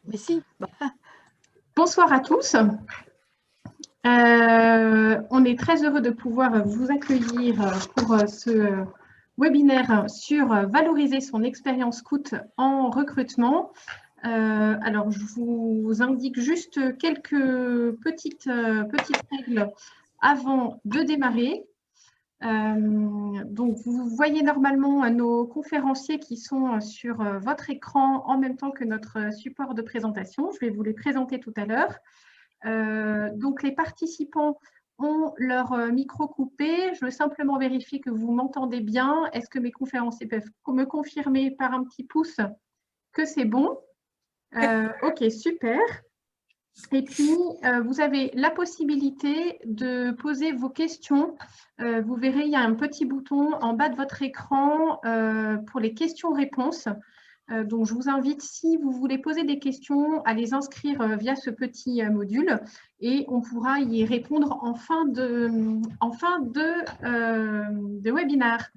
Mais si. Bonsoir à tous. On est très heureux de pouvoir vous accueillir pour ce webinaire sur valoriser son expérience scout en recrutement. Alors, je vous indique juste quelques petites règles avant de démarrer. Donc, vous voyez normalement nos conférenciers qui sont sur votre écran en même temps que notre support de présentation. Je vais vous les présenter tout à l'heure. Donc, les participants ont leur micro coupé. Je veux simplement vérifier que vous m'entendez bien. Est-ce que mes conférenciers peuvent me confirmer par un petit pouce que c'est bon? Ok, super. Et puis, vous avez la possibilité de poser vos questions. Vous verrez, il y a un petit bouton en bas de votre écran pour les questions-réponses. Donc, je vous invite, si vous voulez poser des questions, à les inscrire via ce petit module et on pourra y répondre en fin de webinaire.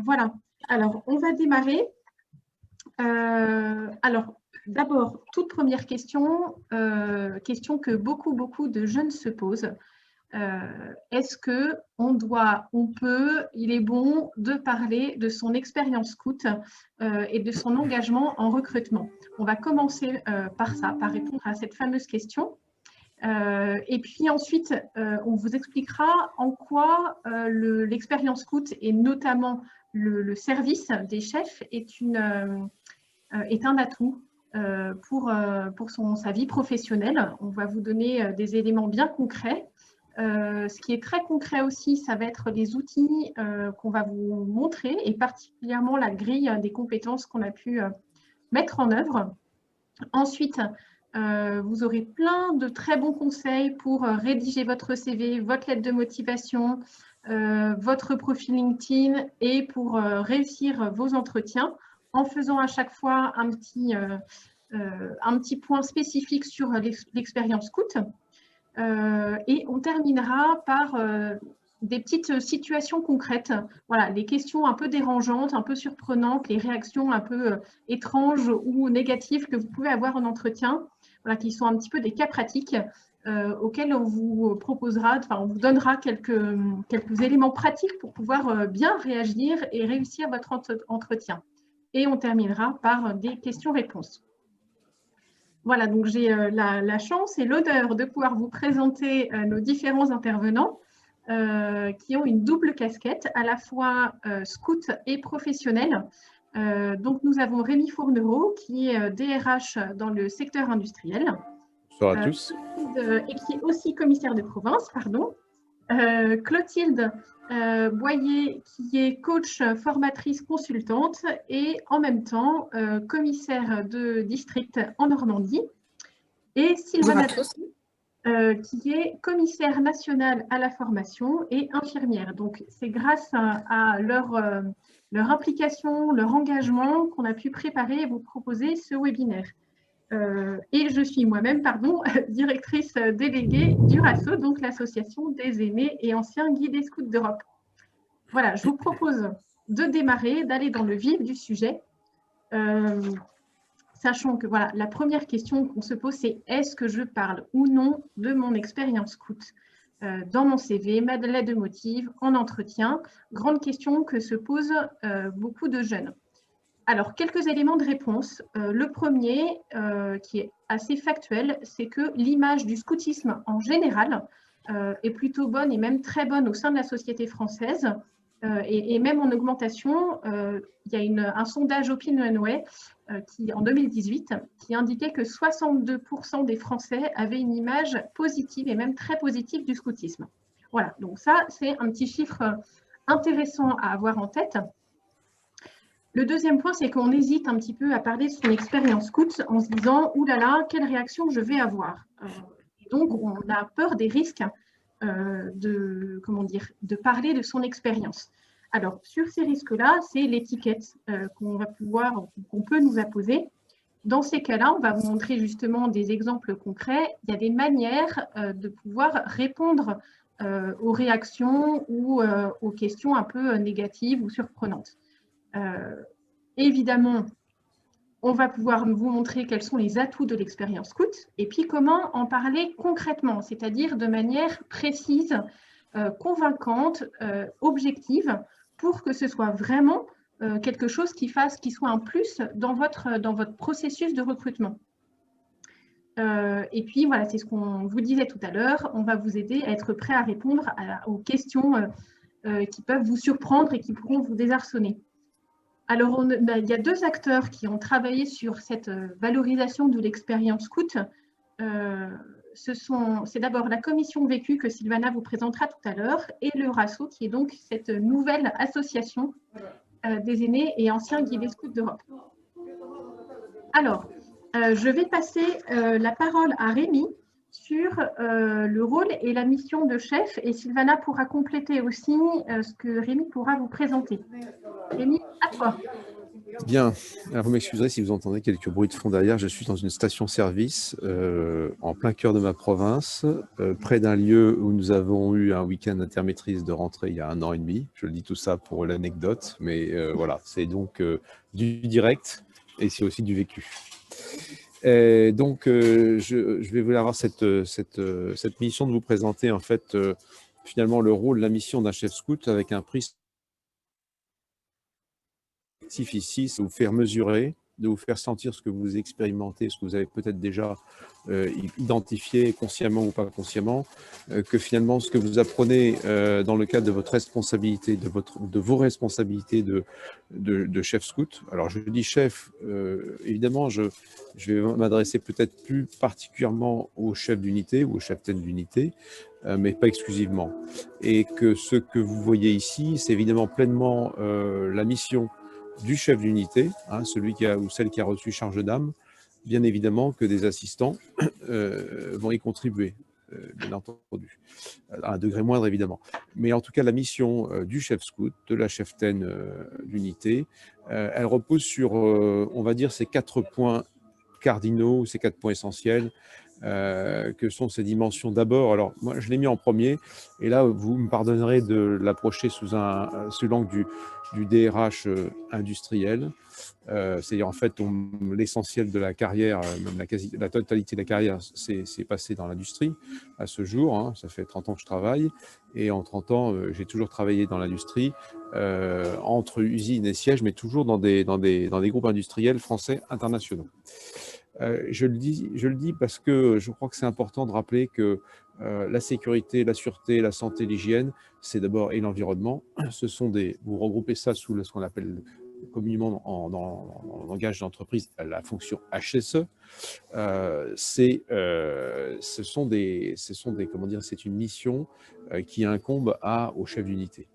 Voilà. Alors, on va démarrer. Alors, d'abord, toute première question, question que beaucoup de jeunes se posent. Est-ce qu'on doit, on peut, il est bon de parler de son expérience scout et de son engagement en recrutement? On va commencer par ça, par répondre à cette fameuse question. Et puis ensuite, on vous expliquera en quoi l'expérience scout et notamment le service des chefs est un atout pour sa vie professionnelle. On va vous donner des éléments bien concrets. Ce qui est très concret aussi, ça va être les outils qu'on va vous montrer et particulièrement la grille des compétences qu'on a pu mettre en œuvre. Ensuite, vous aurez plein de très bons conseils pour rédiger votre CV, votre lettre de motivation, votre profil LinkedIn et pour réussir vos entretiens en faisant à chaque fois un petit point spécifique sur l'expérience scout. Et on terminera par des petites situations concrètes. Voilà, les questions un peu dérangeantes, un peu surprenantes, les réactions un peu étranges ou négatives que vous pouvez avoir en entretien, voilà, qui sont un petit peu des cas pratiques auxquels on vous proposera, enfin, on vous donnera quelques éléments pratiques pour pouvoir bien réagir et réussir votre entretien. Et on terminera par des questions-réponses. Voilà, donc j'ai la chance et l'honneur de pouvoir vous présenter nos différents intervenants qui ont une double casquette, à la fois scout et professionnel. Donc, nous avons Rémi Fournereau, qui est DRH dans le secteur industriel. Bonsoir à tous. Et qui est aussi commissaire de province, pardon. Clotilde Boyer, qui est coach, formatrice, consultante et en même temps commissaire de district en Normandie. Et Sylvana qui est commissaire nationale à la formation et infirmière. Donc, c'est grâce à leur implication, leur engagement qu'on a pu préparer et vous proposer ce webinaire. Et je suis moi-même, directrice déléguée du RASO, donc l'Association des aînés et anciens guides et scouts d'Europe. Voilà, je vous propose de démarrer, d'aller dans le vif du sujet, sachant que voilà, la première question qu'on se pose, c'est est-ce que je parle ou non de mon expérience scout dans mon CV, ma lettre de motif, en entretien? Grande question que se posent beaucoup de jeunes. Alors, quelques éléments de réponse. Le premier, qui est assez factuel, c'est que l'image du scoutisme en général est plutôt bonne et même très bonne au sein de la société française et même en augmentation. Il y a un sondage OpinionWay en 2018 qui indiquait que 62% des Français avaient une image positive et même très positive du scoutisme. Voilà, donc ça, c'est un petit chiffre intéressant à avoir en tête. Le deuxième point, c'est qu'on hésite un petit peu à parler de son expérience scout en se disant « Ouh là là, quelle réaction je vais avoir ?» Donc, on a peur des risques de parler de son expérience. Alors, sur ces risques-là, c'est l'étiquette qu'on peut nous apposer. Dans ces cas-là, on va vous montrer justement des exemples concrets. Il y a des manières de pouvoir répondre aux réactions ou aux questions un peu négatives ou surprenantes. Évidemment, On va pouvoir vous montrer quels sont les atouts de l'expérience scout et puis comment en parler concrètement, c'est-à-dire de manière précise, convaincante, objective, pour que ce soit vraiment quelque chose qui soit un plus dans votre processus de recrutement. Et puis, voilà, c'est ce qu'on vous disait tout à l'heure. On va vous aider à être prêt à répondre aux questions qui peuvent vous surprendre et qui pourront vous désarçonner. Alors, il y a 2 acteurs qui ont travaillé sur cette valorisation de l'expérience scout. C'est d'abord la commission vécue que Sylvana vous présentera tout à l'heure et le RASSO, qui est donc cette nouvelle association des aînés et anciens guidés scouts d'Europe. Alors, je vais passer la parole à Rémi sur le rôle et la mission de chef, et Sylvana pourra compléter aussi ce que Rémi pourra vous présenter. Rémi, à toi. Bien, alors vous m'excuserez si vous entendez quelques bruits de fond derrière, je suis dans une station-service en plein cœur de ma province, près d'un lieu où nous avons eu un week-end intermétrice de rentrée il y a 1 an et demi. Je le dis tout ça pour l'anecdote, mais voilà, c'est donc du direct et c'est aussi du vécu. Donc, je vais vouloir avoir cette mission de vous présenter en fait finalement le rôle, la mission d'un chef scout avec un prisme ici, c'est vous faire mesurer, de vous faire sentir ce que vous expérimentez, ce que vous avez peut-être déjà identifié, consciemment ou pas consciemment, que finalement ce que vous apprenez dans le cadre de votre responsabilité, de vos responsabilités de chef scout. Alors je dis chef, évidemment, je vais m'adresser peut-être plus particulièrement aux chefs d'unité ou aux cheftaines d'unité, mais pas exclusivement. Et que ce que vous voyez ici, c'est évidemment pleinement la mission du chef d'unité, hein, celui qui a ou celle qui a reçu charge d'âme, bien évidemment que des assistants vont y contribuer, bien entendu, à un degré moindre évidemment. Mais en tout cas, la mission du chef scout, de la cheftaine d'unité, elle repose sur, on va dire, ces 4 points cardinaux, ces 4 points essentiels, que sont ces dimensions. D'abord, alors moi je l'ai mis en premier, et là vous me pardonnerez de l'approcher sous l'angle du DRH industriel, c'est-à-dire en fait l'essentiel de la carrière, même la totalité de la carrière s'est passée dans l'industrie à ce jour, hein, ça fait 30 ans que je travaille, et en 30 ans j'ai toujours travaillé dans l'industrie, entre usines et sièges, mais toujours dans des groupes industriels français internationaux. Je le dis parce que je crois que c'est important de rappeler que la sécurité, la sûreté, la santé, l'hygiène, c'est d'abord, et l'environnement, vous regroupez ça sous ce qu'on appelle communément dans le langage d'entreprise la fonction HSE. Comment dire, c'est une mission qui incombe au chef d'unité.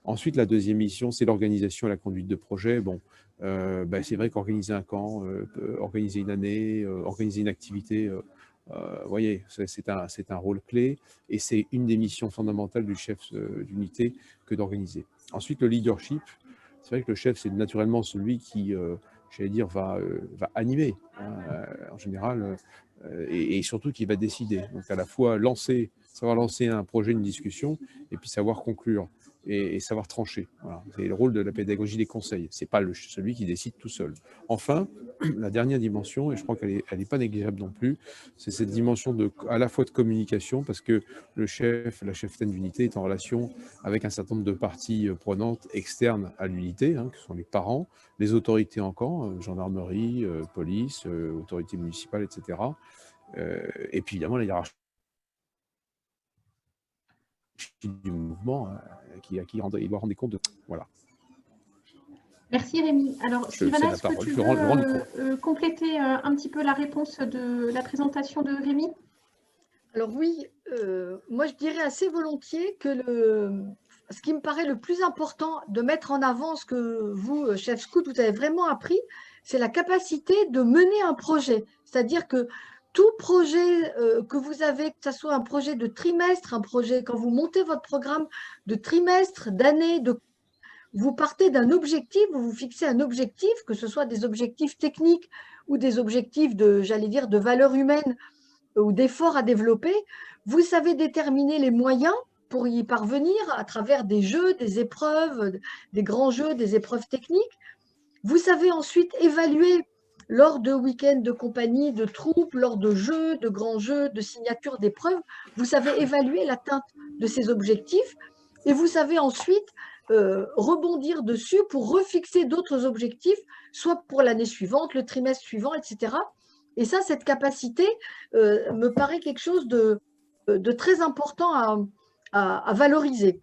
Ensuite, la deuxième mission, c'est l'organisation et la conduite de projet. Bon, c'est vrai qu'organiser un camp, organiser une année, organiser une activité, vous voyez, c'est un rôle clé et c'est une des missions fondamentales du chef d'unité que d'organiser. Ensuite, le leadership. C'est vrai que le chef, c'est naturellement celui qui, j'allais dire, va animer, hein, en général, et surtout qui va décider. Donc à la fois savoir lancer un projet, une discussion, et puis savoir conclure. Et savoir trancher. Voilà. C'est le rôle de la pédagogie des conseils. Ce n'est pas celui qui décide tout seul. Enfin, la dernière dimension, et je crois qu'elle n'est pas négligeable non plus, c'est cette dimension à la fois de communication, parce que le chef, la cheftaine d'unité est en relation avec un certain nombre de parties prenantes externes à l'unité, hein, que sont les parents, les autorités en camp, gendarmerie, police, autorités municipales, etc. Et puis évidemment la hiérarchie du mouvement qui il doit rendre compte de... Voilà. Merci Rémi. Alors Sylvana, est-ce que tu veux compléter un petit peu la réponse de la présentation de Rémi? Alors oui, moi je dirais assez volontiers que ce qui me paraît le plus important de mettre en avant, ce que vous, chef scout, vous avez vraiment appris, c'est la capacité de mener un projet. C'est-à-dire que tout projet que vous avez, que ce soit un projet de trimestre, un projet, quand vous montez votre programme de trimestre, d'année, vous partez d'un objectif, vous vous fixez un objectif, que ce soit des objectifs techniques ou des objectifs j'allais dire, de valeur humaine ou d'efforts à développer. Vous savez déterminer les moyens pour y parvenir à travers des jeux, des épreuves, des grands jeux, des épreuves techniques. Vous savez ensuite évaluer lors de week-ends de compagnie, de troupes, lors de jeux, de grands jeux, de signatures d'épreuves. Vous savez évaluer l'atteinte de ces objectifs et vous savez ensuite rebondir dessus pour refixer d'autres objectifs, soit pour l'année suivante, le trimestre suivant, etc. Et ça, cette capacité me paraît quelque chose de très important à valoriser.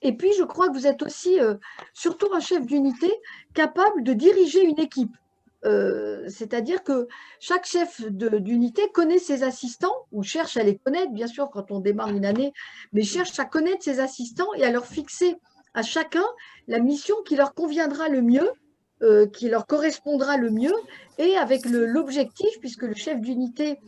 Et puis, je crois que vous êtes aussi, surtout un chef d'unité, capable de diriger une équipe. C'est-à-dire que chaque chef d'unité connaît ses assistants, ou cherche à les connaître, bien sûr, quand on démarre une année, mais cherche à connaître ses assistants et à leur fixer à chacun la mission qui leur conviendra le mieux, qui leur correspondra le mieux, et avec l'objectif, puisque le chef d'unité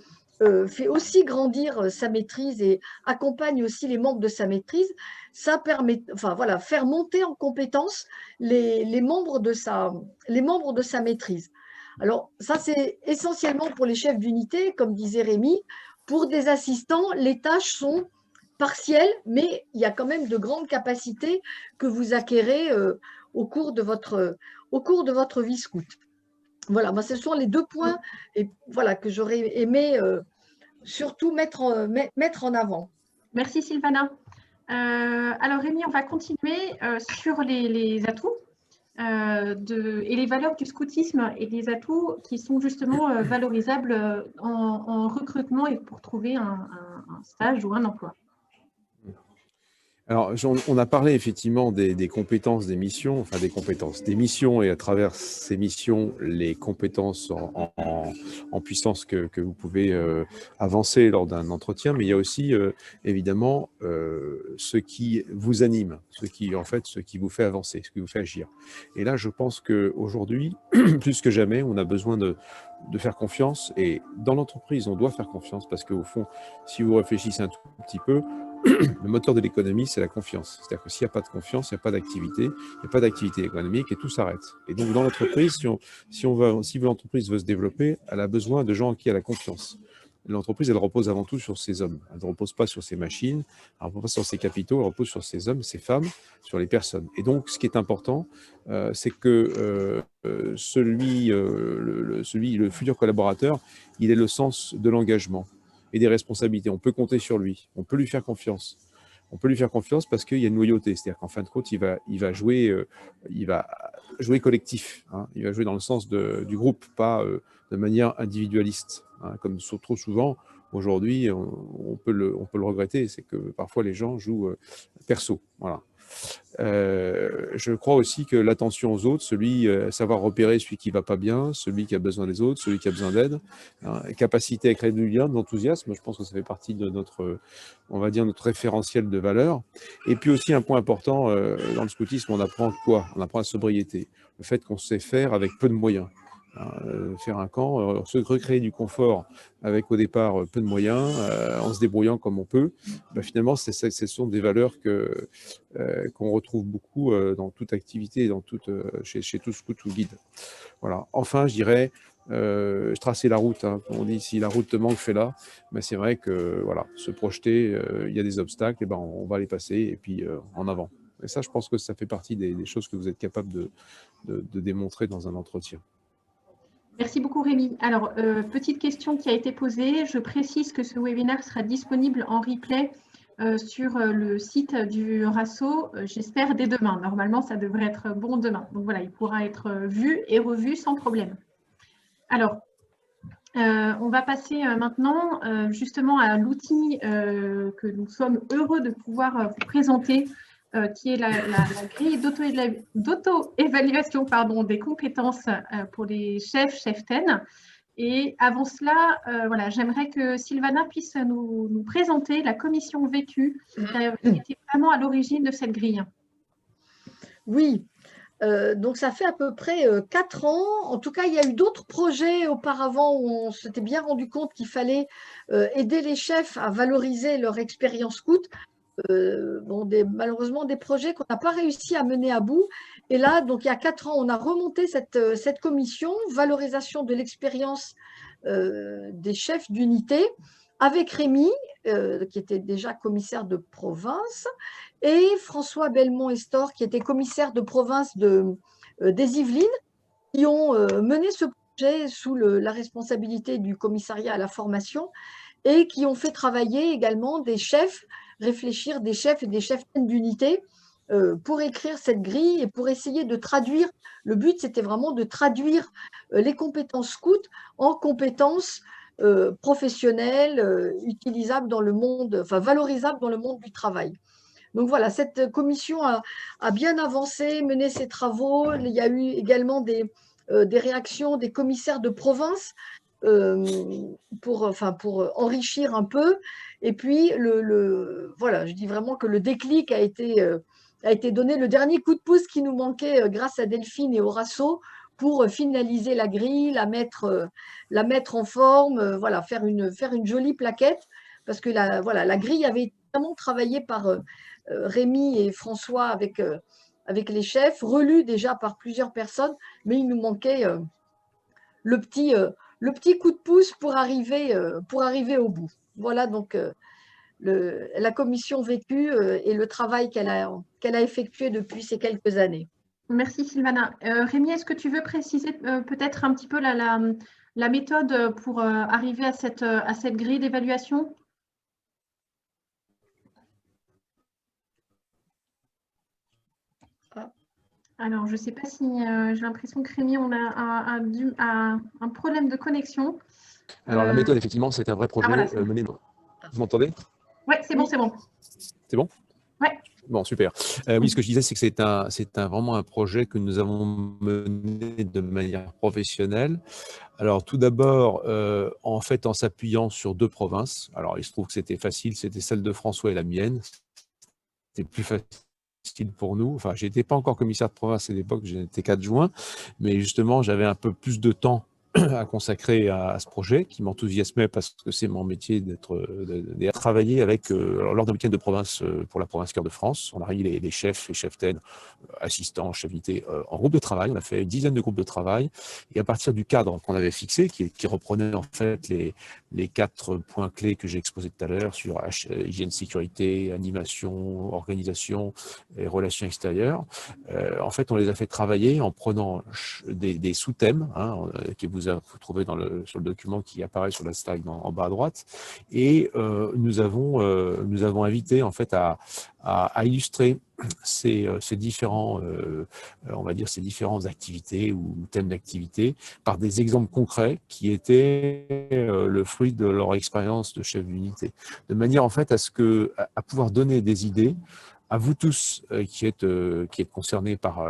fait aussi grandir sa maîtrise et accompagne aussi les membres de sa maîtrise, ça permet, enfin voilà, faire monter en compétence les membres de sa maîtrise. Alors ça, c'est essentiellement pour les chefs d'unité, comme disait Rémi. Pour des assistants, les tâches sont partielles, mais il y a quand même de grandes capacités que vous acquérez au cours de votre vie scout. Voilà, moi, ce sont les 2 points et voilà, que j'aurais aimé surtout mettre en avant. Merci Sylvana. Alors Rémi, on va continuer sur les atouts et les valeurs du scoutisme et les atouts qui sont justement valorisables en recrutement et pour trouver un stage ou un emploi. Alors, on a parlé effectivement des compétences des missions, enfin des compétences des missions et à travers ces missions, les compétences en puissance que vous pouvez avancer lors d'un entretien, mais il y a aussi évidemment ce qui vous anime, ce qui vous fait avancer, ce qui vous fait agir. Et là, je pense qu'aujourd'hui, plus que jamais, on a besoin de faire confiance et dans l'entreprise, on doit faire confiance parce qu'au fond, si vous réfléchissez un tout petit peu, le moteur de l'économie, c'est la confiance. C'est-à-dire que s'il n'y a pas de confiance, il n'y a pas d'activité, il n'y a pas d'activité économique et tout s'arrête. Et donc, dans l'entreprise, si l'entreprise veut se développer, elle a besoin de gens en qui elle a confiance. L'entreprise, elle repose avant tout sur ses hommes. Elle ne repose pas sur ses machines, elle ne repose pas sur ses capitaux, elle repose sur ses hommes, ses femmes, sur les personnes. Et donc, ce qui est important, c'est que le futur collaborateur, il ait le sens de l'engagement et des responsabilités. On peut compter sur lui, on peut lui faire confiance. On peut lui faire confiance parce qu'il y a une loyauté. C'est-à-dire qu'en fin de compte, il va jouer collectif. Hein. Il va jouer dans le sens du groupe, pas de manière individualiste. Hein. Comme trop souvent, aujourd'hui, on peut le regretter. C'est que parfois, les gens jouent perso. Voilà. Je crois aussi que l'attention aux autres, savoir repérer celui qui ne va pas bien, celui qui a besoin des autres, celui qui a besoin d'aide, hein, capacité à créer du lien, de l'enthousiasme, je pense que ça fait partie de notre référentiel de valeurs. Et puis aussi un point important, dans le scoutisme, on apprend quoi? On apprend la sobriété, le fait qu'on sait faire avec peu de moyens. Faire un camp, se recréer du confort avec au départ peu de moyens, en se débrouillant comme on peut, finalement, ce sont des valeurs qu'on retrouve beaucoup dans toute activité, chez tout scout ou guide. Voilà. Enfin, je dirais, tracer la route. Hein. On dit si la route te manque, fais-la. Mais c'est vrai que voilà, se projeter, il y a des obstacles, et on va les passer et puis en avant. Et ça, je pense que ça fait partie des choses que vous êtes capable de démontrer dans un entretien. Merci beaucoup Rémi. Alors, petite question qui a été posée. Je précise que ce webinaire sera disponible en replay sur le site du RASSO, j'espère dès demain. Normalement, ça devrait être bon demain. Donc voilà, il pourra être vu et revu sans problème. Alors, on va passer maintenant justement à l'outil que nous sommes heureux de pouvoir vous présenter, qui est la grille d'auto-évaluation des compétences pour les chefs 10. Et avant cela, voilà, j'aimerais que Sylvana puisse nous présenter la commission vécue qui était vraiment à l'origine de cette grille. Oui, donc ça fait à peu près 4 ans. En tout cas, il y a eu d'autres projets auparavant où on s'était bien rendu compte qu'il fallait aider les chefs à valoriser leur expérience scout. Malheureusement, des projets qu'on n'a pas réussi à mener à bout. Et là, donc il y a 4 ans, on a remonté cette commission, valorisation de l'expérience des chefs d'unité, avec Rémi, qui était déjà commissaire de province, et François Belmont-Estor, qui était commissaire de province des Yvelines, qui ont mené ce projet sous la responsabilité du commissariat à la formation et qui ont fait travailler également des chefs, réfléchir des chefs et des chefs d'unité pour écrire cette grille et pour essayer de traduire. Le but, c'était vraiment de traduire les compétences scouts en compétences professionnelles, utilisables dans le monde, enfin valorisables dans le monde du travail. Donc voilà, cette commission a bien avancé, mené ses travaux. Il y a eu également des réactions des commissaires de province pour enrichir un peu. Et puis, voilà, je dis vraiment que le déclic a été donné, le dernier coup de pouce qui nous manquait grâce à Delphine et Horacio pour finaliser la grille, la mettre en forme, voilà, faire une jolie plaquette, parce que la grille avait été vraiment travaillée par Rémi et François avec les chefs, relue déjà par plusieurs personnes, mais il nous manquait le petit coup de pouce pour arriver au bout. Voilà donc la commission vécue et le travail qu'elle a effectué depuis ces quelques années. Merci Sylvana. Rémi, est-ce que tu veux préciser peut-être un petit peu la méthode pour arriver à cette grille d'évaluation ? Alors, je ne sais pas si j'ai l'impression que Rémi, on a un problème de connexion. Alors, la méthode, effectivement, c'est un vrai projet mené. Vous m'entendez? Oui, c'est bon, c'est bon. C'est bon? Oui. Bon, super. Oui, ce que je disais, c'est que c'est vraiment un projet que nous avons mené de manière professionnelle. Alors, tout d'abord, en fait, en s'appuyant sur 2 provinces. Alors, il se trouve que c'était facile, c'était celle de François et la mienne. C'était plus facile pour nous. Enfin, je n'étais pas encore commissaire de province à l'époque, j'étais qu'adjoint, mais justement, j'avais un peu plus de temps à consacrer à ce projet qui m'enthousiasmait parce que c'est mon métier d'être travailler avec lors d'un week-end de province pour la province Cœur de France. On a réuni les chefs TED, assistants, chefs d'unité en groupe de travail. On a fait une dizaine de groupes de travail et à partir du cadre qu'on avait fixé, qui reprenait en fait les 4 points clés que j'ai exposés tout à l'heure sur hygiène, sécurité, animation, organisation et relations extérieures. En fait, on les a fait travailler en prenant des sous-thèmes que vous trouvez sur le document qui apparaît sur la slide en bas à droite. Et nous avons invité en fait à illustrer ces différents, on va dire, ces différentes activités ou thèmes d'activité par des exemples concrets qui étaient le fruit de leur expérience de chef d'unité, de manière en fait à pouvoir donner des idées à vous tous qui êtes concernés par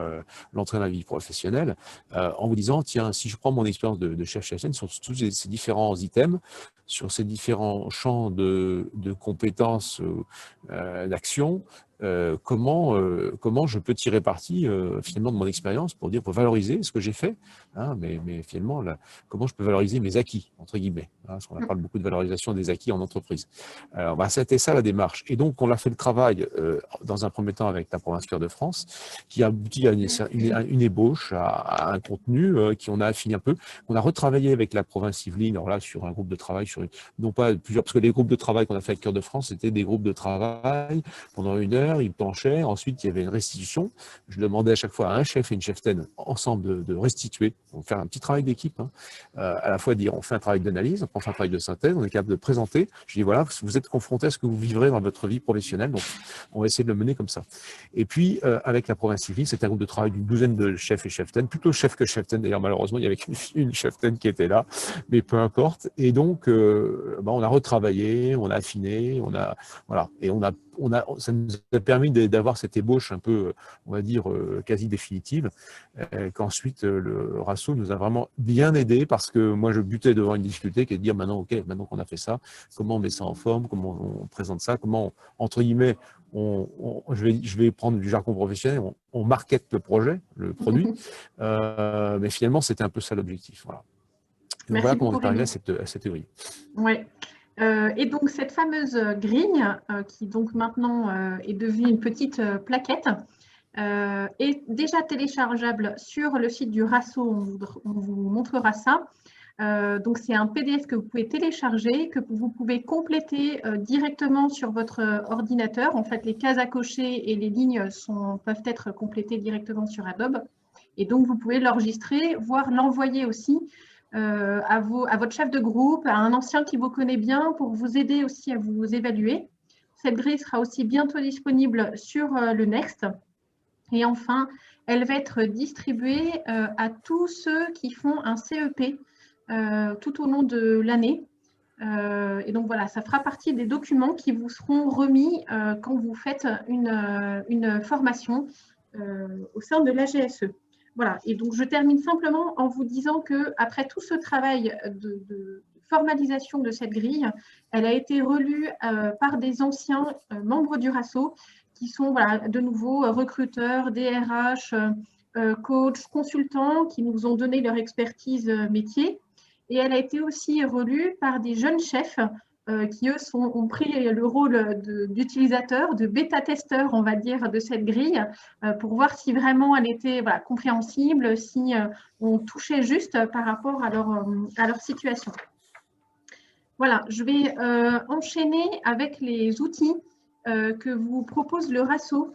l'entrée dans la vie professionnelle, en vous disant, tiens, si je prends mon expérience de chef chasseur sur tous ces différents items, sur ces différents champs de compétences, d'action, comment je peux tirer parti finalement de mon expérience pour valoriser ce que j'ai fait, mais finalement, comment je peux valoriser mes acquis, entre guillemets, parce qu'on parle beaucoup de valorisation des acquis en entreprise. Alors, c'était ça la démarche. Et donc, on a fait le travail dans un premier temps avec la province Cœur de France, qui a abouti à une ébauche, à un contenu qu'on a affiné un peu. On a retravaillé avec la province Yvelines, alors là, sur un groupe de travail, non pas plusieurs, parce que les groupes de travail qu'on a fait avec Cœur de France, c'était des groupes de travail pendant 1 heure, ils planchaient, ensuite il y avait une restitution. Je demandais à chaque fois à un chef et une cheftaine ensemble de restituer, donc faire un petit travail d'équipe, à la fois dire on fait un travail d'analyse, on fait un travail de synthèse, on est capable de présenter. Je dis voilà, vous êtes confronté à ce que vous vivrez dans votre vie professionnelle, donc on va essayer de le mener comme ça. Et puis avec la province civile, c'était un groupe de travail d'une douzaine de chefs et cheftaines, plutôt chefs que cheftaines. D'ailleurs malheureusement il y avait qu'une cheftaine qui était là, mais peu importe. Et donc on a retravaillé, on a affiné, ça nous a permis d'avoir cette ébauche un peu, on va dire, quasi définitive, qu'ensuite le Horacio nous a vraiment bien aidé parce que moi je butais devant une difficulté qui est de dire maintenant qu'on a fait ça, comment on met ça en forme, comment on présente ça, comment entre guillemets je vais prendre du jargon professionnel, on market le projet, le produit, mais finalement c'était un peu ça l'objectif. Voilà. Donc voilà comment on est arrivé à cette théorie. Oui. Et donc, cette fameuse grille, qui donc maintenant est devenue une petite plaquette, est déjà téléchargeable sur le site du RASO. On vous montrera ça. Donc, c'est un PDF que vous pouvez télécharger, que vous pouvez compléter directement sur votre ordinateur. En fait, les cases à cocher et les lignes peuvent être complétées directement sur Adobe. Et donc, vous pouvez l'enregistrer, voire l'envoyer aussi à votre chef de groupe, à un ancien qui vous connaît bien pour vous aider aussi à vous évaluer. Cette grille sera aussi bientôt disponible sur le Next. Et enfin, elle va être distribuée à tous ceux qui font un CEP tout au long de l'année. Et donc voilà, ça fera partie des documents qui vous seront remis quand vous faites une formation au sein de l'AGSE. Voilà, et donc je termine simplement en vous disant qu'après tout ce travail de formalisation de cette grille, elle a été relue par des anciens membres du RASSO qui sont voilà, de nouveau recruteurs, DRH, coachs, consultants qui nous ont donné leur expertise métier. Et elle a été aussi relue par des jeunes chefs qui, eux, ont pris le rôle d'utilisateurs, de bêta-testeurs, on va dire, de cette grille, pour voir si vraiment elle était voilà, compréhensible, si on touchait juste par rapport à leur situation. Voilà, je vais enchaîner avec les outils que vous propose le RASSO,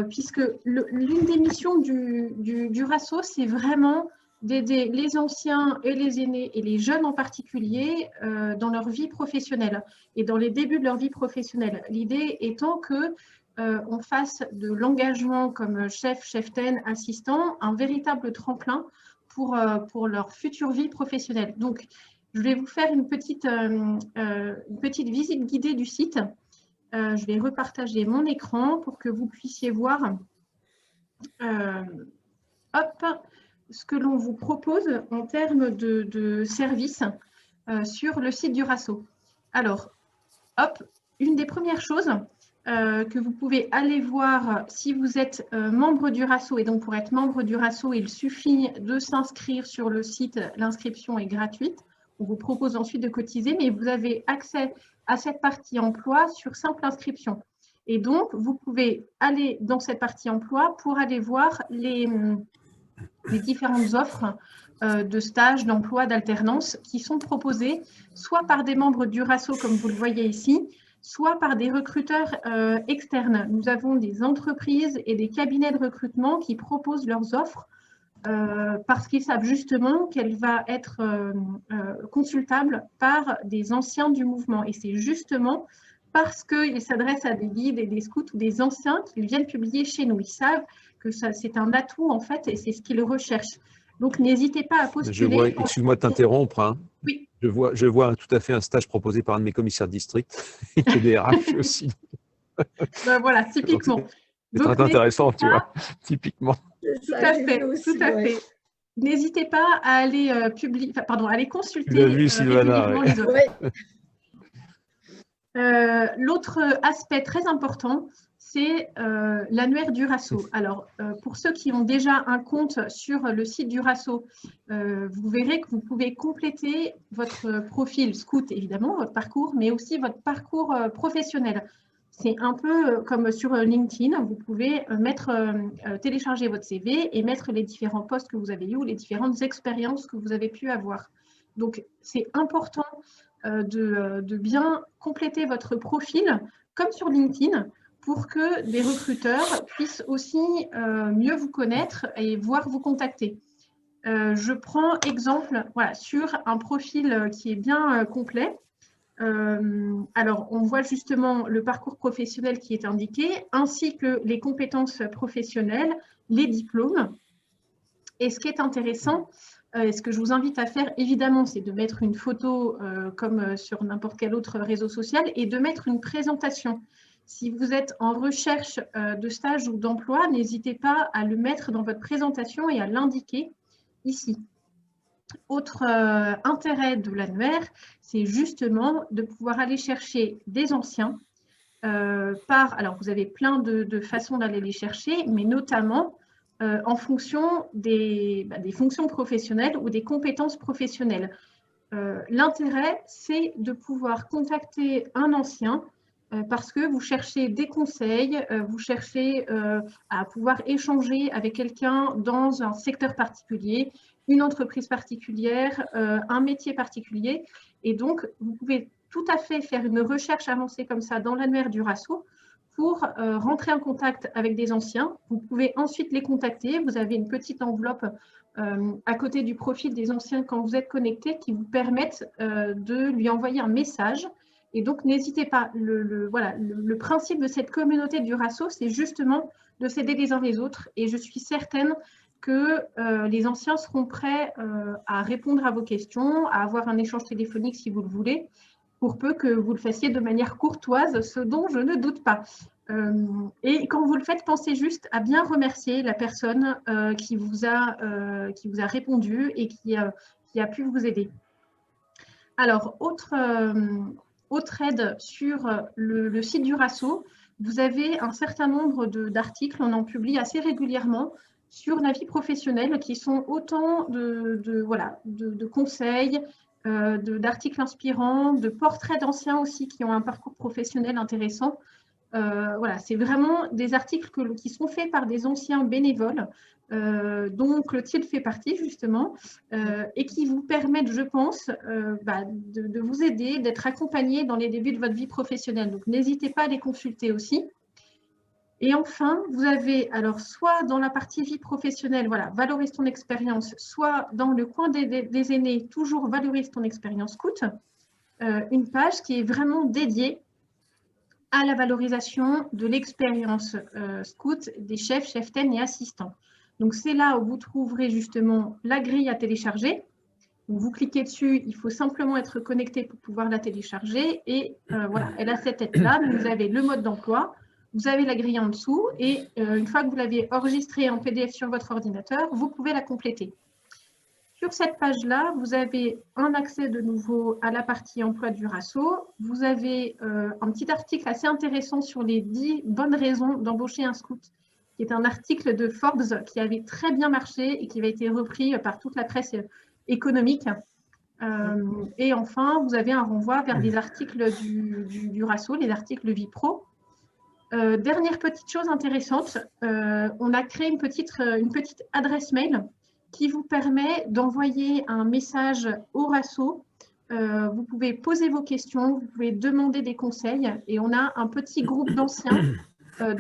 puisque l'une des missions du RASSO, c'est vraiment d'aider les anciens et les aînés et les jeunes en particulier dans leur vie professionnelle et dans les débuts de leur vie professionnelle. L'idée étant que on fasse de l'engagement comme chef, chef-ten, assistant, un véritable tremplin pour leur future vie professionnelle. Donc, je vais vous faire une petite visite guidée du site. Je vais repartager mon écran pour que vous puissiez voir ce que l'on vous propose en termes de services sur le site du RASSO. Alors, une des premières choses que vous pouvez aller voir si vous êtes membre du RASSO, et donc pour être membre du RASSO, il suffit de s'inscrire sur le site, l'inscription est gratuite. On vous propose ensuite de cotiser, mais vous avez accès à cette partie emploi sur simple inscription. Et donc, vous pouvez aller dans cette partie emploi pour aller voir les différentes offres de stage, d'emploi, d'alternance qui sont proposées soit par des membres du RASSO, comme vous le voyez ici, soit par des recruteurs externes. Nous avons des entreprises et des cabinets de recrutement qui proposent leurs offres parce qu'ils savent justement qu'elle va être consultable par des anciens du mouvement. Et c'est justement parce qu'ils s'adressent à des guides et des scouts ou des anciens qu'ils viennent publier chez nous. Ils savent que c'est un atout en fait et c'est ce qu'ils recherchent. Donc n'hésitez pas à postuler. Excuse-moi de t'interrompre. Hein. Oui. Je vois tout à fait un stage proposé par un de mes commissaires de district et qui est DRH aussi. Ben voilà, typiquement. C'est très intéressant, tu vois, typiquement. Tout à fait, tout à fait. N'hésitez pas à aller aller consulter régulièrement les offres. L'autre aspect très important, c'est l'annuaire du RASSO. Alors, pour ceux qui ont déjà un compte sur le site du RASSO, vous verrez que vous pouvez compléter votre profil scout, évidemment, votre parcours, mais aussi votre parcours professionnel. C'est un peu comme sur LinkedIn, vous pouvez télécharger votre CV et mettre les différents postes que vous avez eus ou les différentes expériences que vous avez pu avoir. Donc, c'est important de bien compléter votre profil, comme sur LinkedIn, pour que des recruteurs puissent aussi mieux vous connaître et voir vous contacter. Je prends exemple sur un profil qui est bien complet. Alors, on voit justement le parcours professionnel qui est indiqué, ainsi que les compétences professionnelles, les diplômes. Et ce qui est intéressant, ce que je vous invite à faire, évidemment, c'est de mettre une photo comme sur n'importe quel autre réseau social et de mettre une présentation. Si vous êtes en recherche de stage ou d'emploi, n'hésitez pas à le mettre dans votre présentation et à l'indiquer ici. Autre intérêt de l'annuaire, c'est justement de pouvoir aller chercher des anciens. Alors, vous avez plein de façons d'aller les chercher, mais notamment en fonction des fonctions professionnelles ou des compétences professionnelles. L'intérêt, c'est de pouvoir contacter un ancien parce que vous cherchez des conseils, vous cherchez à pouvoir échanger avec quelqu'un dans un secteur particulier, une entreprise particulière, un métier particulier. Et donc, vous pouvez tout à fait faire une recherche avancée comme ça dans l'annuaire du RASSO pour rentrer en contact avec des anciens. Vous pouvez ensuite les contacter. Vous avez une petite enveloppe à côté du profil des anciens quand vous êtes connecté qui vous permettent de lui envoyer un message. Et donc, n'hésitez pas. Le principe de cette communauté du RASO, c'est justement de s'aider les uns les autres. Et je suis certaine que les anciens seront prêts à répondre à vos questions, à avoir un échange téléphonique si vous le voulez, pour peu que vous le fassiez de manière courtoise, ce dont je ne doute pas. Et quand vous le faites, pensez juste à bien remercier la personne qui vous a répondu et qui a pu vous aider. Alors, autre aide sur le site du RASO, vous avez un certain nombre d'articles, on en publie assez régulièrement, sur la vie professionnelle, qui sont autant de conseils, d'articles inspirants, de portraits d'anciens aussi qui ont un parcours professionnel intéressant. Voilà, c'est vraiment des articles qui sont faits par des anciens bénévoles, dont Clotilde fait partie justement, et qui vous permettent, je pense, de vous aider, d'être accompagné dans les débuts de votre vie professionnelle. Donc, n'hésitez pas à les consulter aussi. Et enfin, vous avez, alors, soit dans la partie vie professionnelle, voilà, valorise ton expérience, soit dans le coin des aînés, toujours valorise ton expérience scout, une page qui est vraiment dédiée à la valorisation de l'expérience scout des chefs, cheftaines et assistants. Donc, c'est là où vous trouverez justement la grille à télécharger. Donc, vous cliquez dessus, il faut simplement être connecté pour pouvoir la télécharger. Et voilà, elle a cette tête-là. Vous avez le mode d'emploi, vous avez la grille en dessous. Et une fois que vous l'avez enregistrée en PDF sur votre ordinateur, vous pouvez la compléter. Sur cette page-là, vous avez un accès de nouveau à la partie emploi du RASO. Vous avez un petit article assez intéressant sur les 10 bonnes raisons d'embaucher un scout, qui est un article de Forbes qui avait très bien marché et qui avait été repris par toute la presse économique. Et enfin, vous avez un renvoi vers des articles du RASO, les articles Vie Pro. Dernière petite chose intéressante, on a créé une petite adresse mail qui vous permet d'envoyer un message au RASO. Vous pouvez poser vos questions, vous pouvez demander des conseils et on a un petit groupe d'anciens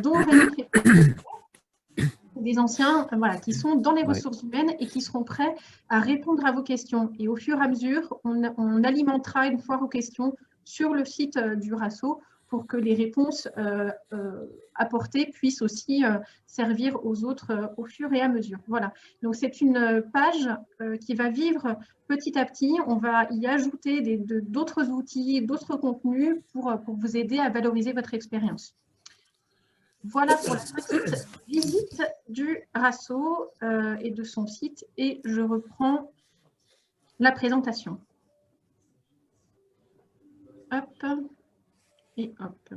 dont Rémi fait des anciens qui sont dans les ressources humaines et qui seront prêts à répondre à vos questions. Et au fur et à mesure, on alimentera une fois vos questions sur le site du RASO pour que les réponses apportées puissent aussi servir aux autres au fur et à mesure. Voilà. Donc, c'est une page qui va vivre petit à petit. On va y ajouter d'autres outils, d'autres contenus pour vous aider à valoriser votre expérience. Voilà pour la petite visite du RASO et de son site. Et je reprends la présentation. Hop. Et hop.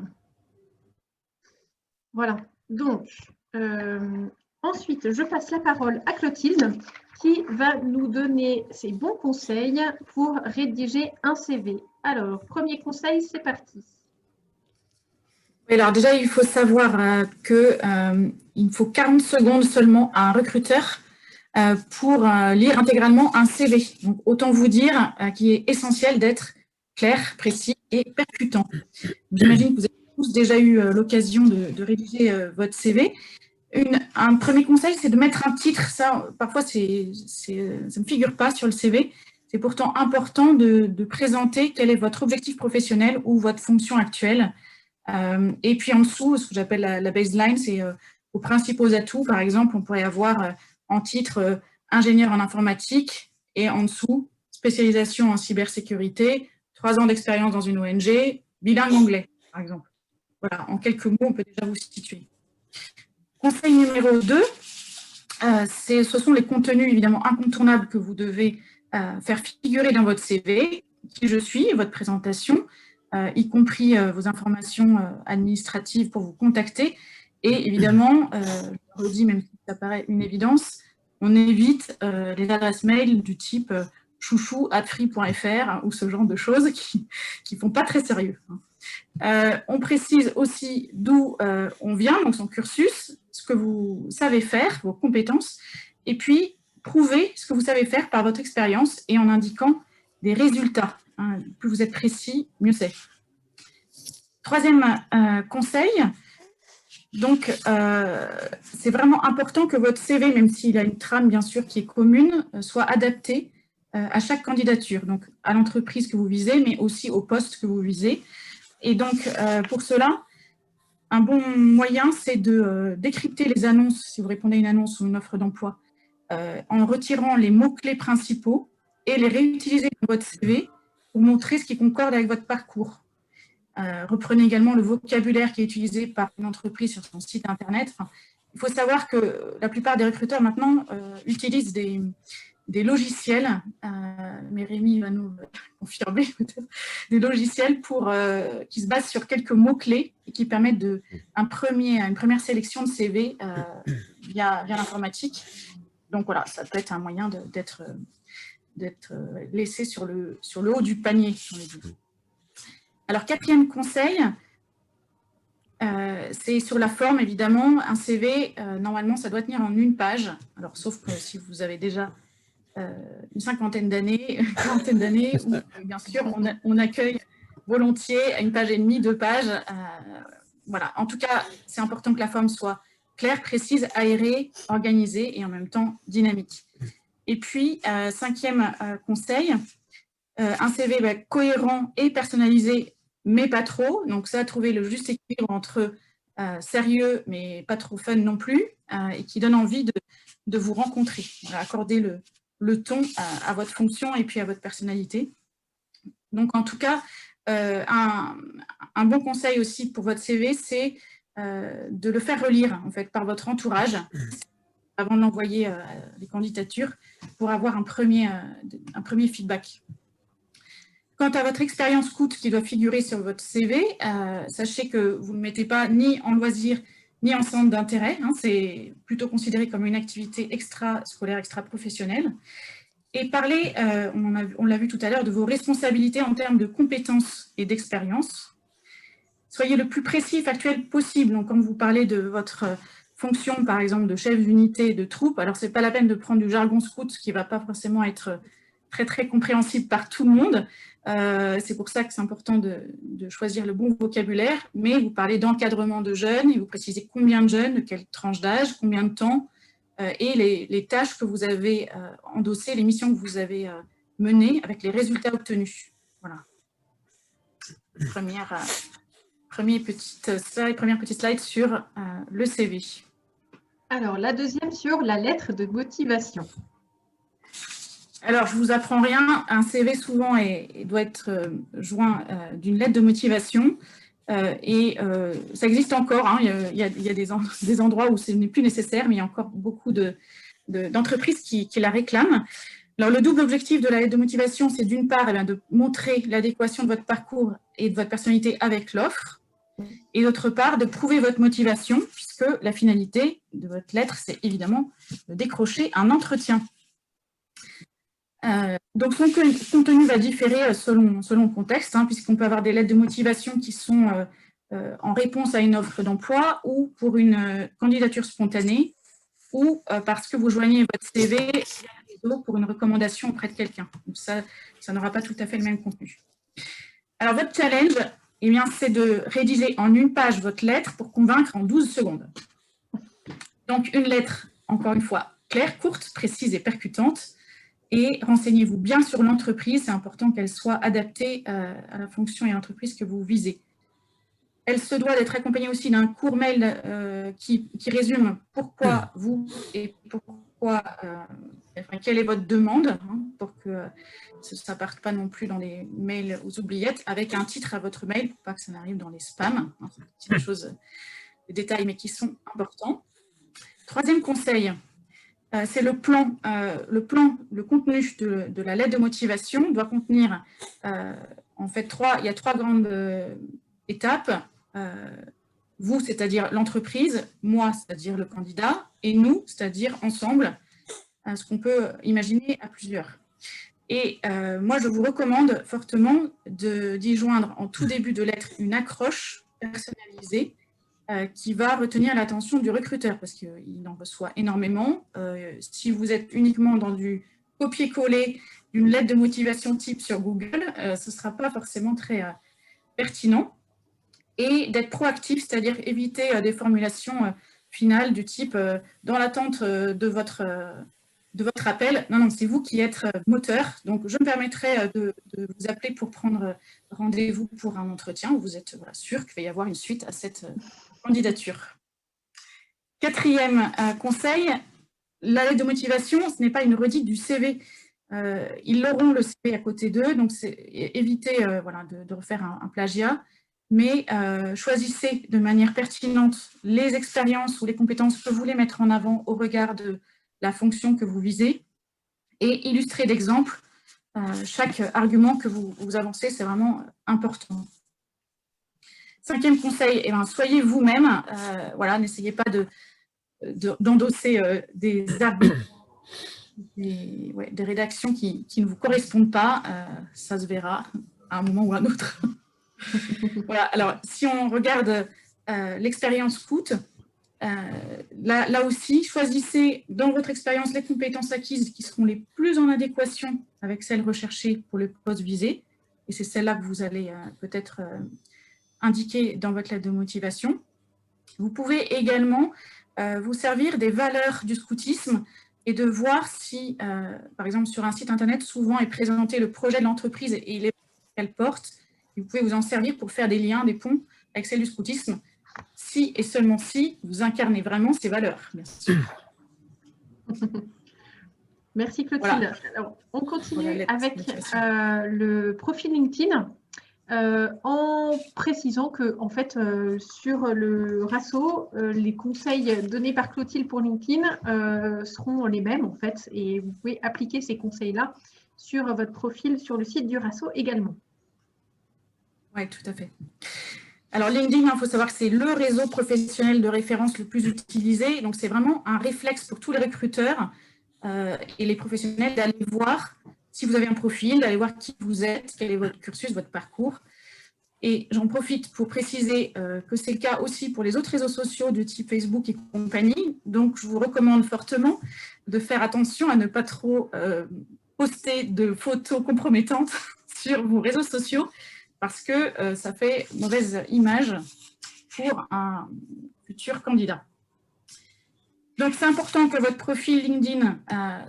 Voilà. Donc, ensuite, je passe la parole à Clotilde qui va nous donner ses bons conseils pour rédiger un CV. Alors, premier conseil, c'est parti. Alors déjà, il faut savoir qu'il faut 40 secondes seulement à un recruteur pour lire intégralement un CV. Donc, autant vous dire qu'il est essentiel d'être clair, précis et percutant. J'imagine que vous avez tous déjà eu l'occasion de rédiger votre CV. Un premier conseil, c'est de mettre un titre. Ça, parfois, ça ne figure pas sur le CV. C'est pourtant important de présenter quel est votre objectif professionnel ou votre fonction actuelle. Et puis en dessous, ce que j'appelle la baseline, c'est vos principaux atouts. Par exemple, on pourrait avoir en titre ingénieur en informatique et en dessous, spécialisation en cybersécurité, 3 ans d'expérience dans une ONG, bilingue anglais, par exemple. Voilà, en quelques mots, on peut déjà vous situer. Conseil numéro 2, ce sont les contenus évidemment incontournables que vous devez faire figurer dans votre CV, qui je suis, votre présentation, y compris vos informations administratives pour vous contacter. Et évidemment, je le redis, même si ça paraît une évidence, on évite les adresses mail du type chouchou@free.fr ou ce genre de choses qui ne font pas très sérieux. On précise aussi d'où on vient, donc son cursus, ce que vous savez faire, vos compétences, et puis prouver ce que vous savez faire par votre expérience et en indiquant des résultats. Plus vous êtes précis, mieux c'est. Troisième conseil, Donc, c'est vraiment important que votre CV, même s'il a une trame bien sûr qui est commune, soit adapté à chaque candidature, donc à l'entreprise que vous visez, mais aussi au poste que vous visez. Et donc, pour cela, un bon moyen, c'est de décrypter les annonces, si vous répondez à une annonce ou une offre d'emploi, en retirant les mots-clés principaux et les réutiliser dans votre CV pour montrer ce qui concorde avec votre parcours. Reprenez également le vocabulaire qui est utilisé par une entreprise sur son site internet. Enfin, il faut savoir que la plupart des recruteurs maintenant utilisent des logiciels, mais Rémi va nous confirmer peut-être, des logiciels qui se basent sur quelques mots-clés et qui permettent une première sélection de CV via l'informatique. Donc voilà, ça peut être un moyen d'être laissé sur le haut du panier. Alors, 4e conseil, c'est sur la forme, évidemment. Un CV, normalement, ça doit tenir en 1 page. Alors, sauf que si vous avez déjà une cinquantaine d'années, une quarantaine d'années, où, bien sûr, on accueille volontiers à 1,5 pages, 2 pages. Voilà. En tout cas, c'est important que la forme soit claire, précise, aérée, organisée et en même temps dynamique. Et puis, 5e conseil, un CV cohérent et personnalisé, mais pas trop. Donc ça, trouver le juste équilibre entre sérieux, mais pas trop fun non plus, et qui donne envie de vous rencontrer. Voilà, accorder le ton à votre fonction et puis à votre personnalité. Donc en tout cas, un bon conseil aussi pour votre CV, c'est de le faire relire en fait, par votre entourage avant de l'envoyer à les candidatures pour avoir un premier feedback. Quant à votre expérience coûte qui doit figurer sur votre CV, sachez que vous ne mettez pas ni en loisir ni en centre d'intérêt. Hein, c'est plutôt considéré comme une activité extra-scolaire, extra-professionnelle. Et parlez, on l'a vu tout à l'heure, de vos responsabilités en termes de compétences et d'expérience. Soyez le plus précis et factuel possible. Donc, quand vous parlez de votre fonction, par exemple, de chef d'unité de troupe, alors ce n'est pas la peine de prendre du jargon scout qui ne va pas forcément être très, très compréhensible par tout le monde. C'est pour ça que c'est important de choisir le bon vocabulaire, mais vous parlez d'encadrement de jeunes et vous précisez combien de jeunes, de quelle tranche d'âge, combien de temps, et les tâches que vous avez endossées, les missions que vous avez menées avec les résultats obtenus. Voilà. Première petite slide sur le CV. Alors, la deuxième sur la lettre de motivation. Alors, je ne vous apprends rien. Un CV, souvent, doit être joint d'une lettre de motivation. Et ça existe encore. Hein. Il y a des endroits où ce n'est plus nécessaire, mais il y a encore beaucoup d'entreprises qui la réclament. Alors, le double objectif de la lettre de motivation, c'est d'une part de montrer l'adéquation de votre parcours et de votre personnalité avec l'offre, et d'autre part, de prouver votre motivation, puisque la finalité de votre lettre, c'est évidemment de décrocher un entretien. Donc, son contenu va différer selon le contexte, hein, puisqu'on peut avoir des lettres de motivation qui sont en réponse à une offre d'emploi ou pour une candidature spontanée ou parce que vous joignez votre CV pour une recommandation auprès de quelqu'un. Donc, ça n'aura pas tout à fait le même contenu. Alors, votre challenge, eh bien, c'est de rédiger en 1 page votre lettre pour convaincre en 12 secondes. Donc, une lettre, encore une fois, claire, courte, précise et percutante. Et renseignez-vous bien sur l'entreprise. C'est important qu'elle soit adaptée à la fonction et à l'entreprise que vous visez. Elle se doit d'être accompagnée aussi d'un court mail qui résume pourquoi vous et pourquoi, quelle est votre demande, hein, pour que ça ne parte pas non plus dans les mails aux oubliettes, avec un titre à votre mail pour pas que ça n'arrive dans les spams. Hein, c'est des choses, des détails, mais qui sont importants. 3e conseil. C'est le plan, le contenu de la lettre de motivation doit contenir, en fait, il y a 3 grandes étapes. Vous, c'est-à-dire l'entreprise, moi, c'est-à-dire le candidat, et nous, c'est-à-dire ensemble, ce qu'on peut imaginer à plusieurs. Et moi, je vous recommande fortement d'y joindre en tout début de lettre une accroche personnalisée qui va retenir l'attention du recruteur parce qu'il en reçoit énormément. Si vous êtes uniquement dans du copier-coller d'une lettre de motivation type sur Google, ce ne sera pas forcément très pertinent. et d'être proactif, c'est-à-dire éviter des formulations finales du type dans l'attente de votre appel. Non, c'est vous qui êtes moteur. Donc, je me permettrai de vous appeler pour prendre rendez-vous pour un entretien où vous êtes sûr qu'il va y avoir une suite à cette candidature. Quatrième conseil, la lettre de motivation, ce n'est pas une redite du CV. Ils auront le CV à côté d'eux, donc c'est éviter de refaire un plagiat, mais choisissez de manière pertinente les expériences ou les compétences que vous voulez mettre en avant au regard de la fonction que vous visez et illustrez d'exemples chaque argument que vous avancez, c'est vraiment important. Cinquième conseil, soyez vous-même, n'essayez pas d'endosser des arguments, des rédactions qui ne vous correspondent pas, ça se verra à un moment ou à un autre. Voilà, alors si on regarde l'expérience scout, là aussi, choisissez dans votre expérience les compétences acquises qui seront les plus en adéquation avec celles recherchées pour le poste visé. Et c'est celle-là que vous allez peut-être indiquer dans votre lettre de motivation. Vous pouvez également vous servir des valeurs du scoutisme et de voir si, par exemple, sur un site internet, souvent est présenté le projet de l'entreprise et les qu'elle porte. Vous pouvez vous en servir pour faire des liens, des ponts avec celle du scoutisme, si et seulement si vous incarnez vraiment ces valeurs, bien sûr. Merci Clotilde. Voilà. Alors, on continue avec le profil LinkedIn en précisant que, en fait, sur le RASO, les conseils donnés par Clotilde pour LinkedIn seront les mêmes, en fait, et vous pouvez appliquer ces conseils-là sur votre profil sur le site du RASO également. Oui, tout à fait. Alors, LinkedIn, il faut savoir que c'est le réseau professionnel de référence le plus utilisé. Donc, c'est vraiment un réflexe pour tous les recruteurs et les professionnels d'aller voir si vous avez un profil, d'aller voir qui vous êtes, quel est votre cursus, votre parcours. Et j'en profite pour préciser que c'est le cas aussi pour les autres réseaux sociaux de type Facebook et compagnie. Donc, je vous recommande fortement de faire attention à ne pas trop poster de photos compromettantes sur vos réseaux sociaux, parce que ça fait mauvaise image pour un futur candidat. Donc, c'est important que votre profil LinkedIn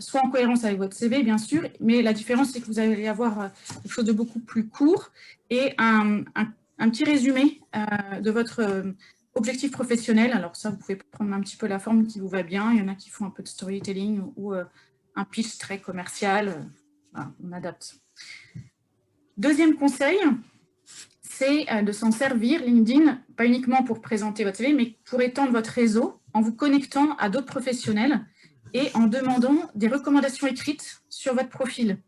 soit en cohérence avec votre CV, bien sûr, mais la différence, c'est que vous allez avoir quelque chose de beaucoup plus court et un petit résumé de votre objectif professionnel. Alors ça, vous pouvez prendre un petit peu la forme qui vous va bien. Il y en a qui font un peu de storytelling ou un pitch très commercial. Voilà, on adapte. Deuxième conseil, c'est de s'en servir, LinkedIn, pas uniquement pour présenter votre CV, mais pour étendre votre réseau en vous connectant à d'autres professionnels et en demandant des recommandations écrites sur votre profil.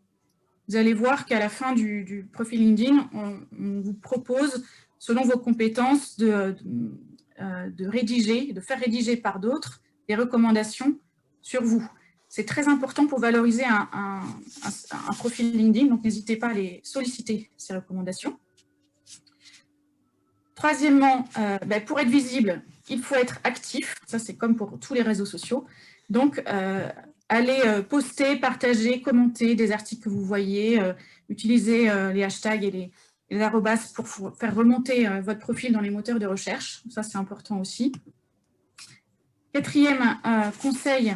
Vous allez voir qu'à la fin du profil LinkedIn, on vous propose, selon vos compétences, de faire rédiger par d'autres des recommandations sur vous. C'est très important pour valoriser un profil LinkedIn, donc n'hésitez pas à les solliciter, ces recommandations. Troisièmement, pour être visible, il faut être actif. Ça, c'est comme pour tous les réseaux sociaux. Donc, allez poster, partager, commenter des articles que vous voyez, utiliser les hashtags et les arrobas pour faire remonter votre profil dans les moteurs de recherche. Ça, c'est important aussi. Quatrième conseil,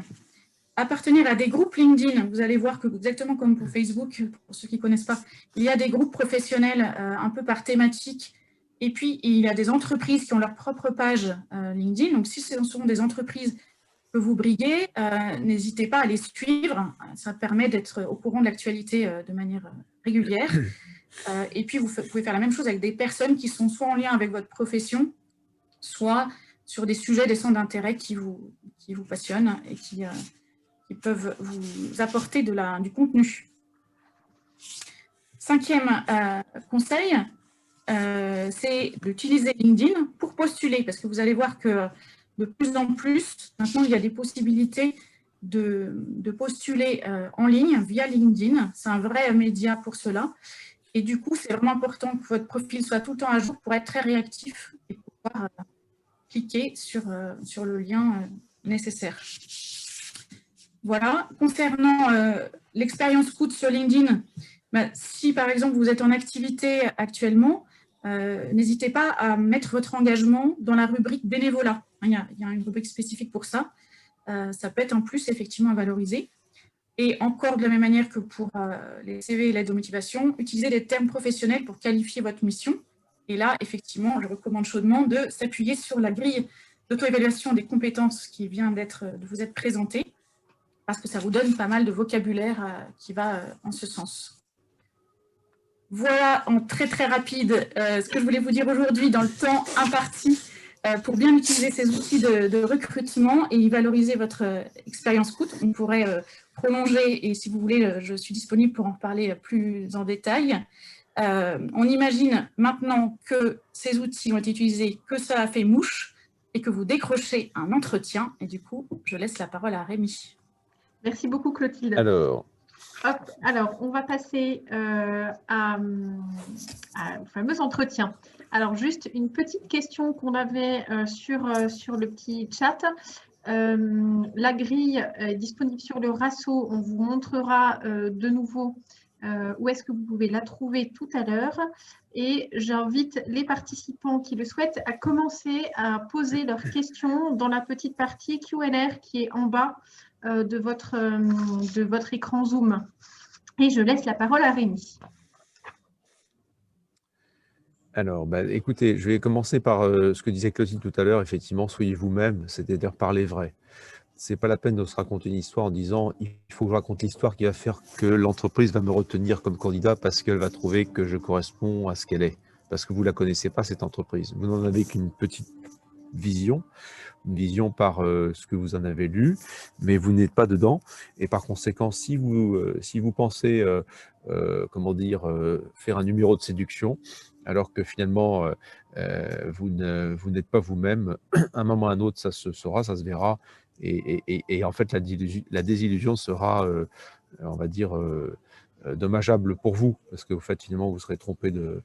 appartenir à des groupes LinkedIn. Vous allez voir que, exactement comme pour Facebook, pour ceux qui ne connaissent pas, il y a des groupes professionnels un peu par thématique. Et puis, il y a des entreprises qui ont leur propre page LinkedIn. Donc, si ce sont des entreprises que vous briguez, n'hésitez pas à les suivre. Ça permet d'être au courant de l'actualité de manière régulière. Et puis, vous pouvez faire la même chose avec des personnes qui sont soit en lien avec votre profession, soit sur des sujets, des centres d'intérêt qui vous passionnent et qui peuvent vous apporter du contenu. Cinquième conseil, c'est d'utiliser LinkedIn pour postuler, parce que vous allez voir que de plus en plus, maintenant, il y a des possibilités de postuler en ligne via LinkedIn. C'est un vrai média pour cela. Et du coup, c'est vraiment important que votre profil soit tout le temps à jour pour être très réactif et pouvoir cliquer sur le lien nécessaire. Voilà. Concernant l'expérience scout sur LinkedIn, si par exemple vous êtes en activité actuellement, n'hésitez pas à mettre votre engagement dans la rubrique bénévolat. Il y a une rubrique spécifique pour ça. Ça peut être un plus effectivement à valoriser. Et encore de la même manière que pour les CV et l'aide aux motivations, utilisez des termes professionnels pour qualifier votre mission. Et là, effectivement, je recommande chaudement de s'appuyer sur la grille d'auto-évaluation des compétences qui vient de vous être présentée, parce que ça vous donne pas mal de vocabulaire qui va en ce sens. Voilà, en très très rapide, ce que je voulais vous dire aujourd'hui dans le temps imparti pour bien utiliser ces outils de recrutement et y valoriser votre expérience coût. On pourrait prolonger et si vous voulez, je suis disponible pour en parler plus en détail. On imagine maintenant que ces outils ont été utilisés, que ça a fait mouche et que vous décrochez un entretien. Et du coup, je laisse la parole à Rémi. Merci beaucoup, Clotilde. Alors, on va passer au fameux entretien. Alors, juste une petite question qu'on avait sur le petit chat. La grille est disponible sur le RASO. On vous montrera de nouveau où est-ce que vous pouvez la trouver tout à l'heure. Et j'invite les participants qui le souhaitent à commencer à poser leurs questions dans la petite partie Q&A qui est en bas de votre écran Zoom. Et je laisse la parole à Rémi. Alors, écoutez, je vais commencer par ce que disait Clotilde tout à l'heure. Effectivement, soyez vous-même, c'est-à-dire parlez vrai. Ce n'est pas la peine de se raconter une histoire en disant « il faut que je raconte l'histoire qui va faire que l'entreprise va me retenir comme candidat parce qu'elle va trouver que je corresponds à ce qu'elle est ». Parce que vous ne la connaissez pas, cette entreprise. Vous n'en avez qu'une petite vision, une vision par ce que vous en avez lu, mais vous n'êtes pas dedans. Et par conséquent, si vous pensez faire un numéro de séduction, alors que finalement, vous n'êtes pas vous-même, à un moment ou à un autre, ça se saura, ça se verra. Et en fait, la désillusion sera, on va dire, dommageable pour vous, parce que finalement, vous serez trompé de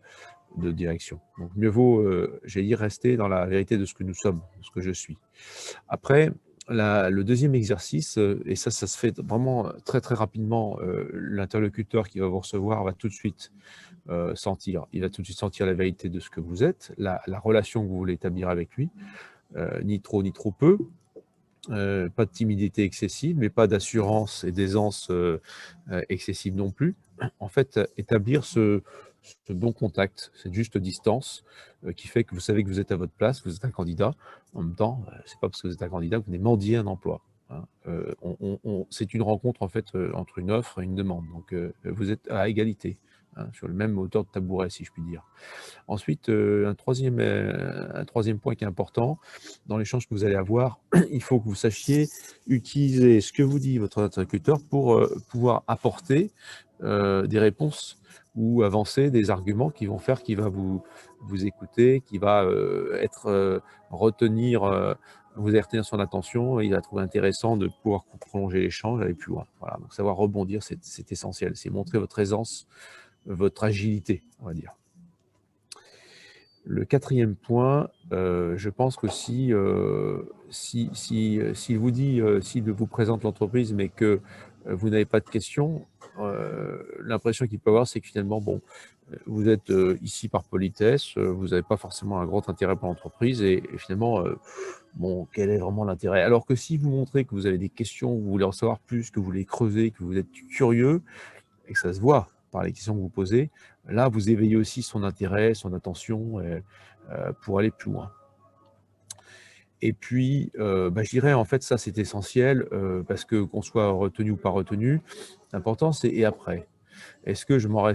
direction. Donc, mieux vaut, j'allais dire, rester dans la vérité de ce que nous sommes, de ce que je suis. Après, le deuxième exercice, et ça se fait vraiment très, très rapidement, l'interlocuteur qui va vous recevoir va tout de suite sentir la vérité de ce que vous êtes, la relation que vous voulez établir avec lui, ni trop ni trop peu, pas de timidité excessive, mais pas d'assurance et d'aisance excessive non plus. En fait, établir ce bon contact, cette juste distance qui fait que vous savez que vous êtes à votre place, que vous êtes un candidat. En même temps, c'est pas parce que vous êtes un candidat que vous venez mendier un emploi. Hein. C'est une rencontre en fait entre une offre et une demande. Donc, vous êtes à égalité, hein, sur le même hauteur de tabouret, si je puis dire. Ensuite, un troisième point qui est important, dans l'échange que vous allez avoir, il faut que vous sachiez utiliser ce que vous dit votre interlocuteur pour pouvoir apporter des réponses ou avancer des arguments qui vont faire qu'il va vous écouter, qui va vous allez retenir son attention et il va trouver intéressant de pouvoir prolonger l'échange, aller plus loin. Voilà, donc savoir rebondir, c'est essentiel. C'est montrer votre aisance, votre agilité, on va dire. Le quatrième point, je pense que s'il vous présente l'entreprise, mais que vous n'avez pas de questions, l'impression qu'il peut avoir, c'est que finalement, bon, vous êtes ici par politesse, vous n'avez pas forcément un grand intérêt pour l'entreprise, et finalement, bon, quel est vraiment l'intérêt? Alors que si vous montrez que vous avez des questions, que vous voulez en savoir plus, que vous voulez creuser, que vous êtes curieux, et que ça se voit par les questions que vous posez, là, vous éveillez aussi son intérêt, son attention pour aller plus loin. Et puis, je dirais, en fait, ça, c'est essentiel parce que qu'on soit retenu ou pas retenu, l'important, c'est « et après ». Est-ce que je m'en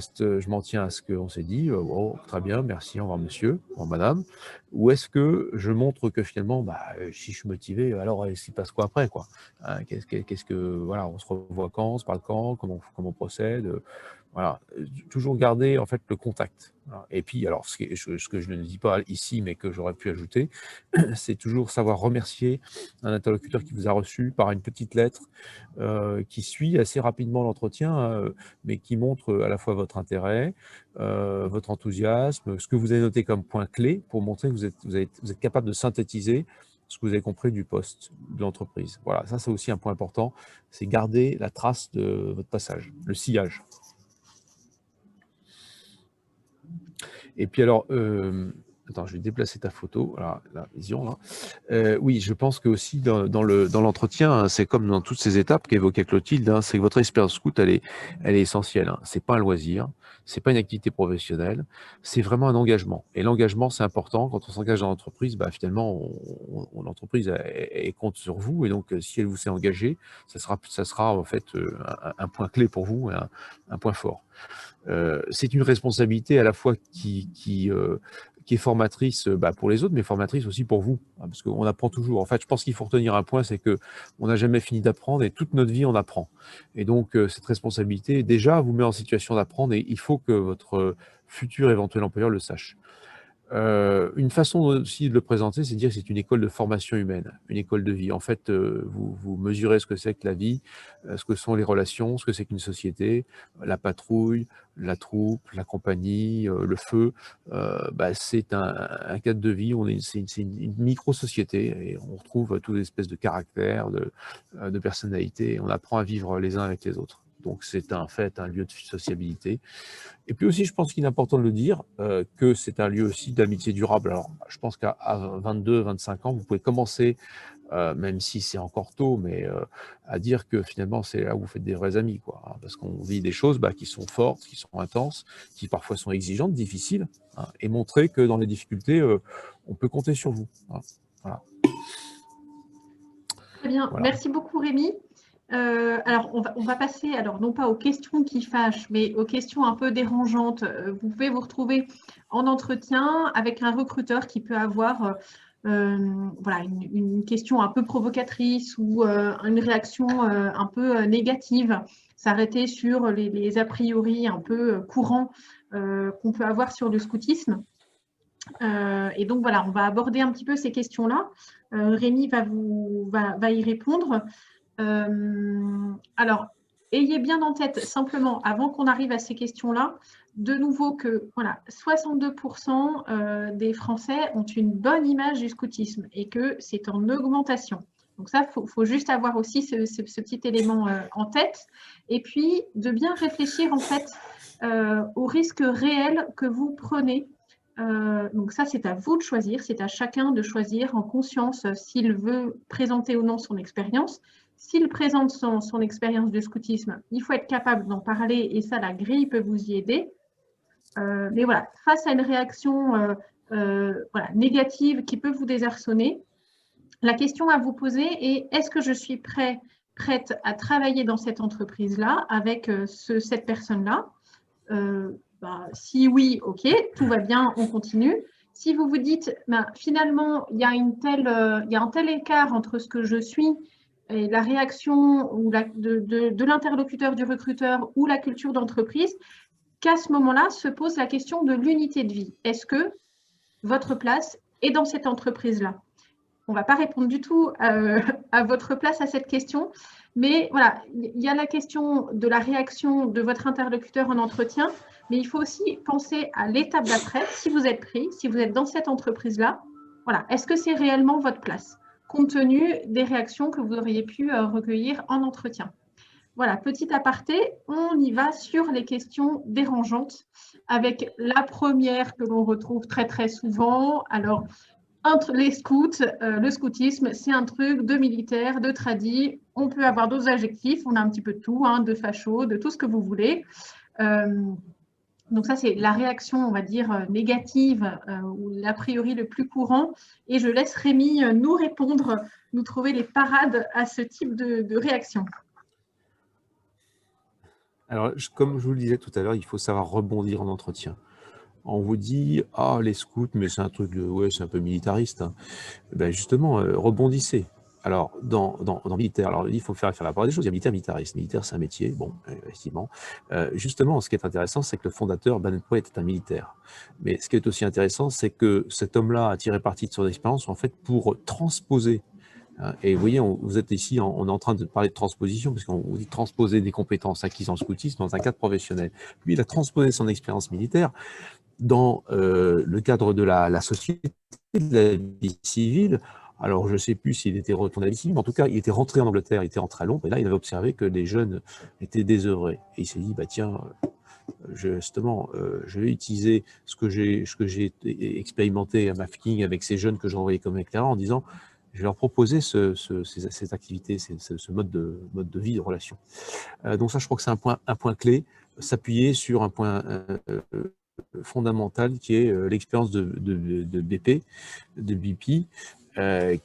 tiens à ce qu'on s'est dit, oh, très bien, merci, au revoir monsieur, au revoir madame, ou est-ce que je montre que finalement, si je suis motivé, alors il s'y passe quoi après, quoi, hein, voilà, on se revoit quand, on se parle quand, comment on procède, voilà, toujours garder en fait le contact. Voilà. Et puis, alors, ce que je ne dis pas ici, mais que j'aurais pu ajouter, c'est toujours savoir remercier un interlocuteur qui vous a reçu par une petite lettre qui suit assez rapidement l'entretien, mais qui montre à la fois votre intérêt, votre enthousiasme, ce que vous avez noté comme point clé pour montrer que vous êtes capable de synthétiser ce que vous avez compris du poste de l'entreprise. Voilà, ça c'est aussi un point important, c'est garder la trace de votre passage, le sillage. Et puis alors, attends, je vais déplacer ta photo, voilà, la vision là. Oui, je pense que aussi dans l'entretien, hein, c'est comme dans toutes ces étapes qu'évoquait Clotilde, hein, c'est que votre expérience scout, elle est essentielle. Hein. C'est pas un loisir, c'est pas une activité professionnelle, c'est vraiment un engagement. Et l'engagement, c'est important. Quand on s'engage dans l'entreprise, bah, finalement, l'entreprise elle compte sur vous. Et donc, si elle vous s'est engagée, ça sera en fait un point clé pour vous, un point fort. C'est une responsabilité à la fois qui est formatrice pour les autres, mais formatrice aussi pour vous, hein, parce qu'on apprend toujours. En fait, je pense qu'il faut retenir un point, c'est qu'on n'a jamais fini d'apprendre et toute notre vie, on apprend. Et donc, cette responsabilité, déjà, vous met en situation d'apprendre et il faut que votre futur éventuel employeur le sache. Une façon aussi de le présenter, c'est de dire que c'est une école de formation humaine, une école de vie. En fait, vous mesurez ce que c'est que la vie, ce que sont les relations, ce que c'est qu'une société, la patrouille, la troupe, la compagnie, le feu. C'est un cadre de vie, c'est une micro-société et on retrouve toutes les espèces de caractères, de personnalités et on apprend à vivre les uns avec les autres. Donc c'est en fait un lieu de sociabilité. Et puis aussi, je pense qu'il est important de le dire, que c'est un lieu aussi d'amitié durable. Alors, je pense qu'à 22, 25 ans, vous pouvez commencer, même si c'est encore tôt, mais à dire que finalement, c'est là où vous faites des vrais amis, quoi. Hein, parce qu'on vit des choses qui sont fortes, qui sont intenses, qui parfois sont exigeantes, difficiles, hein, et montrer que dans les difficultés, on peut compter sur vous. Hein, voilà. Très bien, voilà. Merci beaucoup Rémi. Alors, on va passer, alors non pas aux questions qui fâchent, mais aux questions un peu dérangeantes. Vous pouvez vous retrouver en entretien avec un recruteur qui peut avoir voilà, une question un peu provocatrice ou une réaction un peu négative, s'arrêter sur les a priori un peu courants qu'on peut avoir sur le scoutisme. Et donc, voilà, on va aborder un petit peu ces questions-là. Rémi va y répondre. Alors, ayez bien en tête, simplement, avant qu'on arrive à ces questions-là, de nouveau que voilà, 62% des Français ont une bonne image du scoutisme et que c'est en augmentation. Donc ça, faut juste avoir aussi ce petit élément en tête. Et puis, de bien réfléchir en fait aux risques réels que vous prenez. Donc ça, c'est à vous de choisir, c'est à chacun de choisir en conscience s'il veut présenter ou non son expérience. S'il présente son expérience de scoutisme, il faut être capable d'en parler et ça, la grille peut vous y aider. Mais voilà, face à une réaction voilà, négative qui peut vous désarçonner, la question à vous poser est est-ce que je suis prête à travailler dans cette entreprise-là avec cette personne-là si oui, ok, tout va bien, on continue. Si vous vous dites, finalement, il y a un tel écart entre ce que je suis et la réaction de l'interlocuteur, du recruteur ou la culture d'entreprise, qu'à ce moment-là se pose la question de l'unité de vie. Est-ce que votre place est dans cette entreprise-là? On ne va pas répondre du tout à votre place à cette question, mais voilà, il y a la question de la réaction de votre interlocuteur en entretien, mais il faut aussi penser à l'étape d'après, si vous êtes pris, si vous êtes dans cette entreprise-là, voilà, est-ce que c'est réellement votre place, compte tenu des réactions que vous auriez pu recueillir en entretien. Voilà, petit aparté, on y va sur les questions dérangeantes, avec la première que l'on retrouve très très souvent. Alors, entre les scouts, le scoutisme, c'est un truc de militaire, de tradi. On peut avoir d'autres adjectifs, on a un petit peu de tout, hein, de facho, de tout ce que vous voulez. Donc ça, c'est la réaction, on va dire, négative ou l'a priori le plus courant. Et je laisse Rémi nous répondre, nous trouver les parades à ce type de réaction. Alors, comme je vous le disais tout à l'heure, il faut savoir rebondir en entretien. On vous dit « Ah, les scouts, mais c'est un truc de... Ouais, c'est un peu militariste. Hein. » Ben justement, rebondissez. Alors, dans militaire, alors il faut faire la part des choses. Il y a militaire, militariste. Militaire, c'est un métier, bon, effectivement. Justement, ce qui est intéressant, c'est que le fondateur, Baden-Powell, était un militaire. Mais ce qui est aussi intéressant, c'est que cet homme-là a tiré parti de son expérience, en fait, pour transposer. Et vous voyez, vous êtes ici, on est en train de parler de transposition, parce qu'on vous dit transposer des compétences acquises en scoutisme dans un cadre professionnel. Lui, il a transposé son expérience militaire dans le cadre de la société, de la vie civile. Alors, je ne sais plus s'il était retourné à la vie civile, mais en tout cas, il était rentré en Angleterre, il était rentré à Londres, et là, il avait observé que les jeunes étaient désœuvrés. Et il s'est dit, bah tiens, justement, je vais utiliser ce que j'ai expérimenté à Mafking avec ces jeunes que je renvoyais comme éclaireurs en disant, je vais leur proposer cette activité, ce mode de vie, de relation. Donc ça, je crois que c'est un point clé, s'appuyer sur un point fondamental qui est l'expérience de BP, de BP,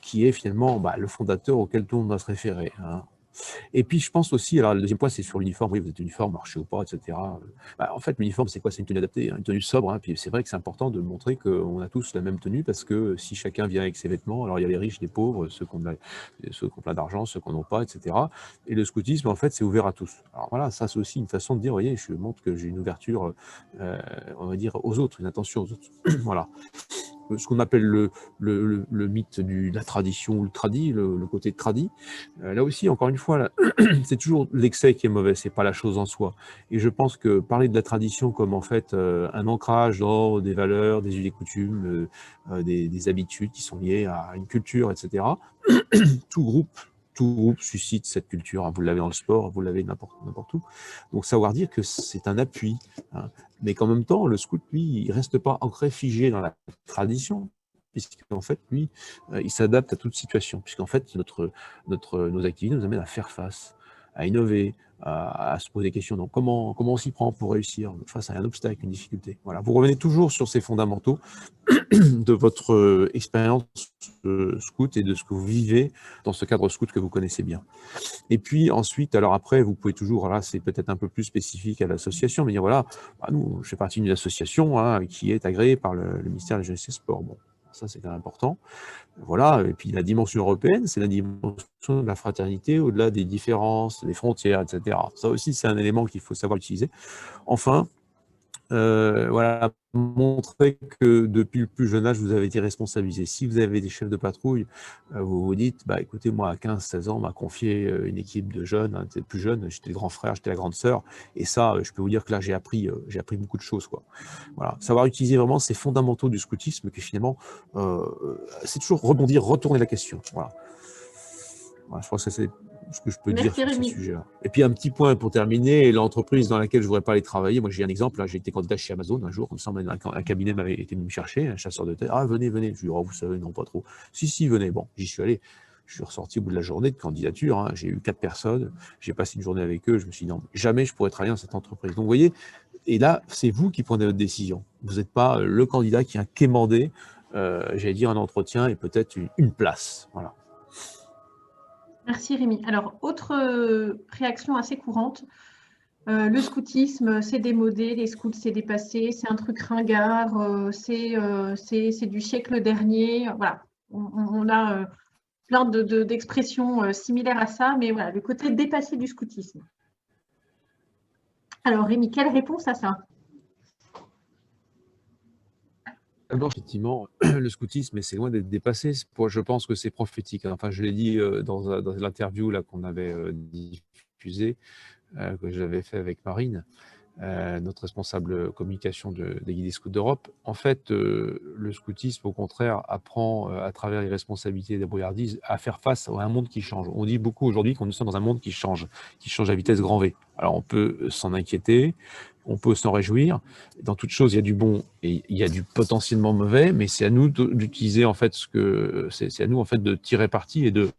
qui est finalement le fondateur auquel tout le monde doit se référer. Hein. Et puis, je pense aussi, alors le deuxième point, c'est sur l'uniforme. Oui, vous êtes uniforme, marchez ou pas, etc. En fait, l'uniforme, c'est quoi? C'est une tenue adaptée, une tenue sobre. Hein. Puis c'est vrai que c'est important de montrer qu'on a tous la même tenue parce que si chacun vient avec ses vêtements, alors il y a les riches, les pauvres, ceux qui ont plein d'argent, ceux qui n'en ont pas, etc. Et le scoutisme, en fait, c'est ouvert à tous. Alors voilà, ça, c'est aussi une façon de dire, vous voyez, je montre que j'ai une ouverture, on va dire, aux autres, une attention aux autres. Voilà. Ce qu'on appelle le mythe de la tradition ou le tradi, le côté tradi. Là aussi, encore une fois, c'est toujours l'excès qui est mauvais, c'est pas la chose en soi. Et je pense que parler de la tradition comme en fait un ancrage dans des valeurs, des us et coutumes, des habitudes qui sont liées à une culture, etc. Tout groupe suscite cette culture. Vous l'avez dans le sport, vous l'avez n'importe où. Donc, savoir dire que c'est un appui. Hein. Mais qu'en même temps, le scout, lui, il ne reste pas ancré, figé dans la tradition, puisqu'en fait, lui, il s'adapte à toute situation. Puisqu'en fait, nos activités nous amènent à faire face, à innover, à se poser des questions. Donc, comment on s'y prend pour réussir face à un obstacle, une difficulté. Voilà. Vous revenez toujours sur ces fondamentaux de votre expérience scout et de ce que vous vivez dans ce cadre scout que vous connaissez bien. Et puis ensuite, alors après, vous pouvez toujours, là c'est peut-être un peu plus spécifique à l'association, mais dire voilà, nous, je fais partie d'une association qui est agréée par le ministère de la Jeunesse et Sport. Bon, ça c'est quand même important. Voilà, et puis la dimension européenne, c'est la dimension de la fraternité au-delà des différences, des frontières, etc. Ça aussi, c'est un élément qu'il faut savoir utiliser. Enfin, voilà, montrer que depuis le plus jeune âge, vous avez été responsabilisé. Si vous avez des chefs de patrouille, vous vous dites, écoutez, moi, à 15-16 ans, on m'a confié une équipe de jeunes, hein, plus jeune, j'étais le grand frère, j'étais la grande sœur, et ça, je peux vous dire que là, j'ai appris beaucoup de choses, quoi. Voilà, savoir utiliser vraiment ces fondamentaux du scoutisme, que finalement, c'est toujours rebondir, retourner la question. Voilà. Voilà, je pense que c'est ce que je peux dire sur ce sujet-là. Et puis un petit point pour terminer, l'entreprise dans laquelle je voudrais pas aller travailler, moi j'ai un exemple, j'ai été candidat chez Amazon un jour, comme ça un cabinet m'avait été venu me chercher, un chasseur de tête, venez, je lui dis, vous savez, non pas trop, si, venez, bon, j'y suis allé, je suis ressorti au bout de la journée de candidature, hein, j'ai eu 4 personnes, j'ai passé une journée avec eux, je me suis dit, non, jamais je pourrais travailler dans cette entreprise. Donc vous voyez, et là, c'est vous qui prenez votre décision, vous n'êtes pas le candidat qui a quémandé, j'allais dire un entretien et peut-être une place, voilà. Merci Rémi. Alors, autre réaction assez courante, le scoutisme, c'est démodé, les scouts, c'est dépassé, c'est un truc ringard, c'est du siècle dernier. Voilà, on a plein d'expressions similaires à ça, mais voilà, le côté dépassé du scoutisme. Alors Rémi, quelle réponse à ça? D'abord, effectivement, le scoutisme, c'est loin d'être dépassé. Je pense que c'est prophétique. Enfin, je l'ai dit dans l'interview qu'on avait diffusée, que j'avais fait avec Marine, notre responsable communication des guides scouts d'Europe. En fait, le scoutisme, au contraire, apprend à travers les responsabilités et des brouillardises à faire face à un monde qui change. On dit beaucoup aujourd'hui qu'on nous sommes dans un monde qui change à vitesse grand V. Alors, on peut s'en inquiéter, on peut s'en réjouir. Dans toute chose, il y a du bon et il y a du potentiellement mauvais, mais c'est à nous d'utiliser en fait c'est à nous en fait de tirer parti et de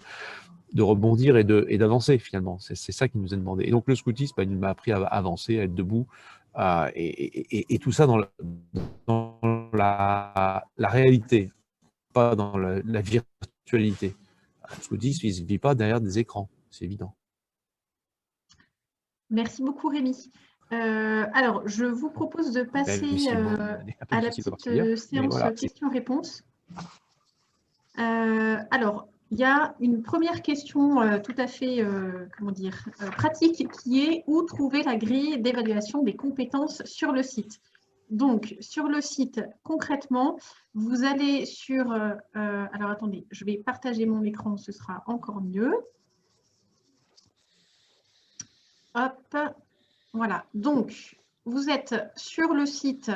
rebondir et d'avancer finalement. C'est ça qui nous est demandé. Et donc le scoutisme, il m'a appris à avancer, à être debout, et tout ça dans la réalité, pas dans la virtualité. Le scoutisme, il ne se vit pas derrière des écrans, c'est évident. Merci beaucoup Rémi. Alors, je vous propose de passer à la petite séance questions-réponses. Alors, il y a une première question tout à fait pratique qui est où trouver la grille d'évaluation des compétences sur le site. Donc, sur le site, concrètement, vous allez sur… alors, attendez, je vais partager mon écran, ce sera encore mieux. Hop, voilà. Donc, vous êtes sur le site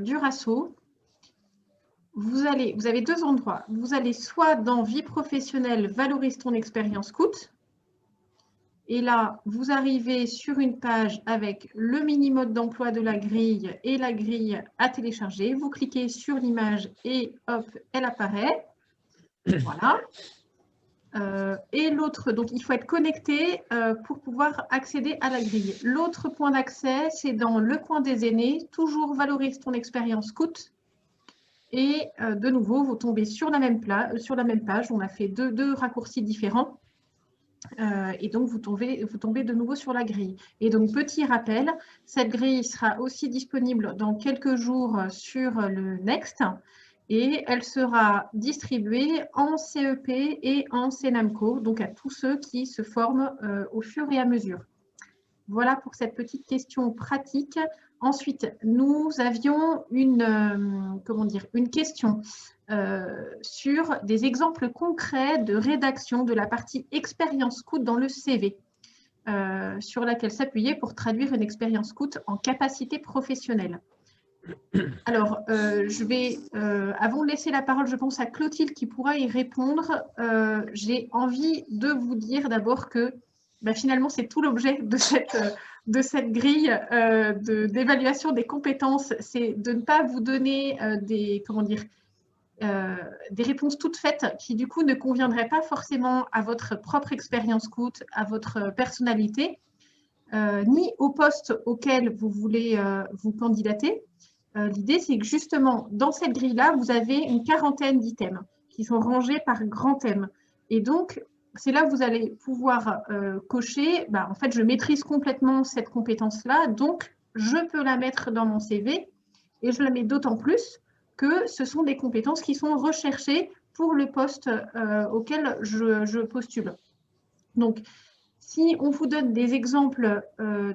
du RASSO. Vous avez 2 endroits. Vous allez soit dans Vie professionnelle, valorise ton expérience scout, Et là, vous arrivez sur une page avec le mini-mode d'emploi de la grille et la grille à télécharger. Vous cliquez sur l'image et hop, elle apparaît. Voilà. Et l'autre, donc il faut être connecté pour pouvoir accéder à la grille. L'autre point d'accès, c'est dans le coin des aînés. Toujours valorise ton expérience scout. Et de nouveau, vous tombez sur la même page. On a fait deux raccourcis différents. Et donc, vous tombez de nouveau sur la grille. Et donc, petit rappel, cette grille sera aussi disponible dans quelques jours sur le Next et elle sera distribuée en CEP et en CNAMCO, donc à tous ceux qui se forment au fur et à mesure. Voilà pour cette petite question pratique. Ensuite, nous avions une question sur des exemples concrets de rédaction de la partie expérience scout dans le CV, sur laquelle s'appuyer pour traduire une expérience scout en capacité professionnelle. Alors, je vais, avant de laisser la parole, je pense à Clotilde qui pourra y répondre. J'ai envie de vous dire d'abord que finalement, c'est tout l'objet de cette grille d'évaluation des compétences, c'est de ne pas vous donner des réponses toutes faites qui, du coup, ne conviendraient pas forcément à votre propre expérience scout, à votre personnalité, ni au poste auquel vous voulez vous candidater. L'idée, c'est que justement, dans cette grille-là, vous avez une quarantaine d'items qui sont rangés par grands thèmes. Et donc, c'est là que vous allez pouvoir cocher, en fait, je maîtrise complètement cette compétence-là, donc je peux la mettre dans mon CV et je la mets d'autant plus que ce sont des compétences qui sont recherchées pour le poste auquel je postule. Donc, si on vous donne des exemples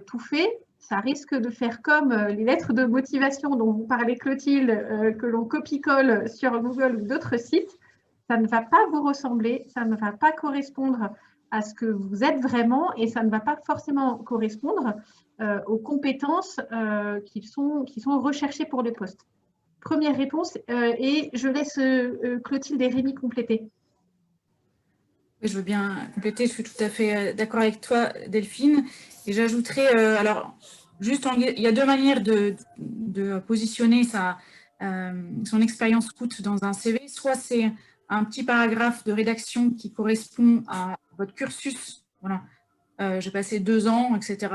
tout faits, ça risque de faire comme les lettres de motivation dont vous parlez, Clotilde, que l'on copie-colle sur Google ou d'autres sites. Ça ne va pas vous ressembler, ça ne va pas correspondre à ce que vous êtes vraiment et ça ne va pas forcément correspondre aux compétences qui sont recherchées pour le poste. Première réponse et je laisse Clotilde et Rémi compléter. Je veux bien compléter, je suis tout à fait d'accord avec toi, Delphine. Et j'ajouterais, alors, juste, il y a deux manières de positionner son expérience scout dans un CV. Soit c'est un petit paragraphe de rédaction qui correspond à votre cursus. Voilà, j'ai passé 2 ans, etc.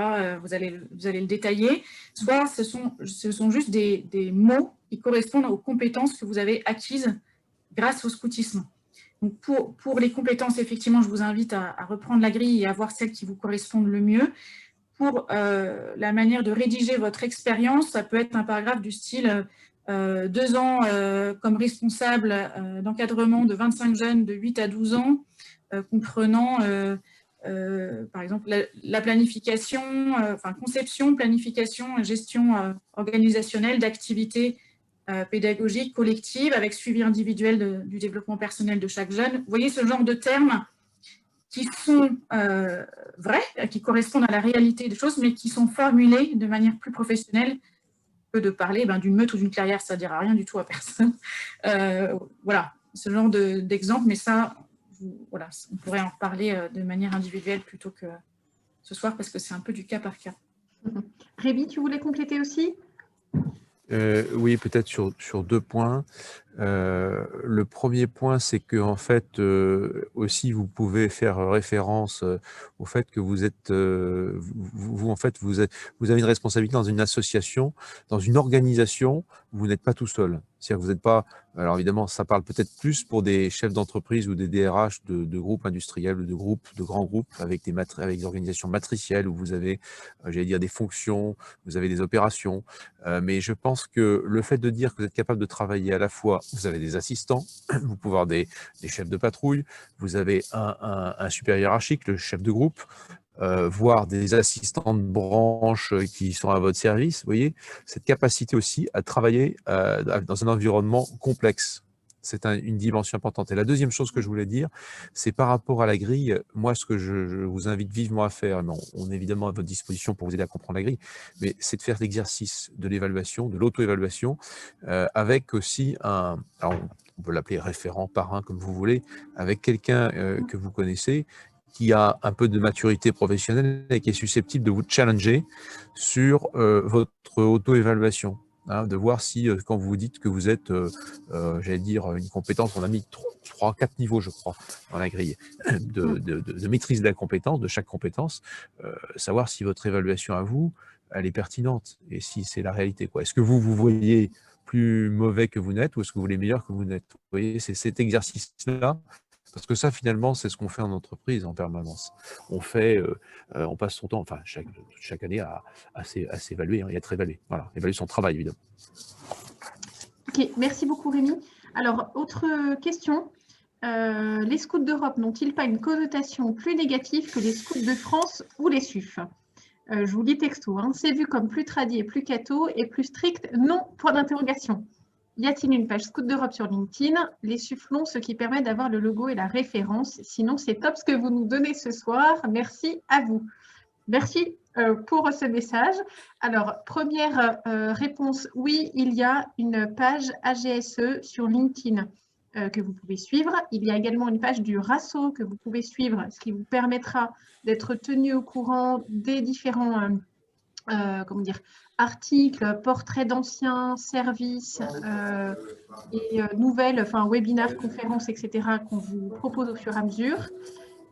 Vous allez le détailler. Soit ce sont juste des mots qui correspondent aux compétences que vous avez acquises grâce au scoutisme. Donc pour les compétences, effectivement, je vous invite à reprendre la grille et à voir celles qui vous correspondent le mieux. Pour la manière de rédiger votre expérience, ça peut être un paragraphe du style 2 ans comme responsable d'encadrement de 25 jeunes de 8 à 12 ans, comprenant par exemple la planification, conception, planification et gestion organisationnelle d'activités pédagogique collective avec suivi individuel du développement personnel de chaque jeune. Vous voyez ce genre de termes qui sont vrais, qui correspondent à la réalité des choses, mais qui sont formulés de manière plus professionnelle que de parler d'une meute ou d'une clairière, ça ne dira rien du tout à personne. Voilà, ce genre d'exemple, mais ça, voilà, on pourrait en reparler de manière individuelle plutôt que ce soir, parce que c'est un peu du cas par cas. Rémi, tu voulais compléter aussi ? Oui, peut-être sur 2 points. Le premier point, c'est que en fait, aussi, vous pouvez faire référence au fait que vous êtes, vous avez une responsabilité dans une association, dans une organisation. Vous n'êtes pas tout seul. C'est-à-dire que vous n'êtes pas. Alors évidemment, ça parle peut-être plus pour des chefs d'entreprise ou des DRH de groupes industriels ou de grands groupes avec des organisations matricielles où vous avez, j'allais dire, des fonctions, vous avez des opérations. Mais je pense que le fait de dire que vous êtes capable de travailler à la fois, vous avez des assistants, vous pouvez avoir des chefs de patrouille, vous avez un supérieur hiérarchique, le chef de groupe, voire des assistants de branche qui sont à votre service. Vous voyez, cette capacité aussi à travailler dans un environnement complexe. C'est une dimension importante. Et la deuxième chose que je voulais dire, c'est par rapport à la grille, moi, ce que je vous invite vivement à faire, on est évidemment à votre disposition pour vous aider à comprendre la grille, mais c'est de faire l'exercice de l'évaluation, de l'auto-évaluation, avec aussi alors on peut l'appeler référent, parrain, comme vous voulez, avec quelqu'un que vous connaissez, qui a un peu de maturité professionnelle et qui est susceptible de vous challenger sur votre auto-évaluation. Hein, de voir si, quand vous dites que vous êtes, j'allais dire, une compétence, on a mis 3-4 niveaux, je crois, dans la grille, de maîtrise de la compétence, de chaque compétence, savoir si votre évaluation à vous, elle est pertinente et si c'est la réalité, quoi. Est-ce que vous voyez plus mauvais que vous n'êtes ou est-ce que vous voulez meilleur que vous n'êtes? Vous voyez, c'est cet exercice-là. Parce que ça, finalement, c'est ce qu'on fait en entreprise en permanence. On passe son temps, enfin, chaque année à s'évaluer et à être évalué. Voilà, évaluer son travail, évidemment. Ok, merci beaucoup Rémi. Alors, autre question. Les scouts d'Europe n'ont-ils pas une connotation plus négative que les scouts de France ou les SUF? Je vous lis texto. Hein. C'est vu comme plus tradit et plus catho et plus strict? Non, point d'interrogation. Y a-t-il une page Scout d'Europe sur LinkedIn? Les sufflons, ce qui permet d'avoir le logo et la référence. Sinon, c'est top ce que vous nous donnez ce soir. Merci à vous. Merci pour ce message. Alors, première réponse, oui, il y a une page AGSE sur LinkedIn que vous pouvez suivre. Il y a également une page du RASO que vous pouvez suivre, ce qui vous permettra d'être tenu au courant des différents articles, portraits d'anciens, services et nouvelles, enfin webinaires, conférences, etc. qu'on vous propose au fur et à mesure.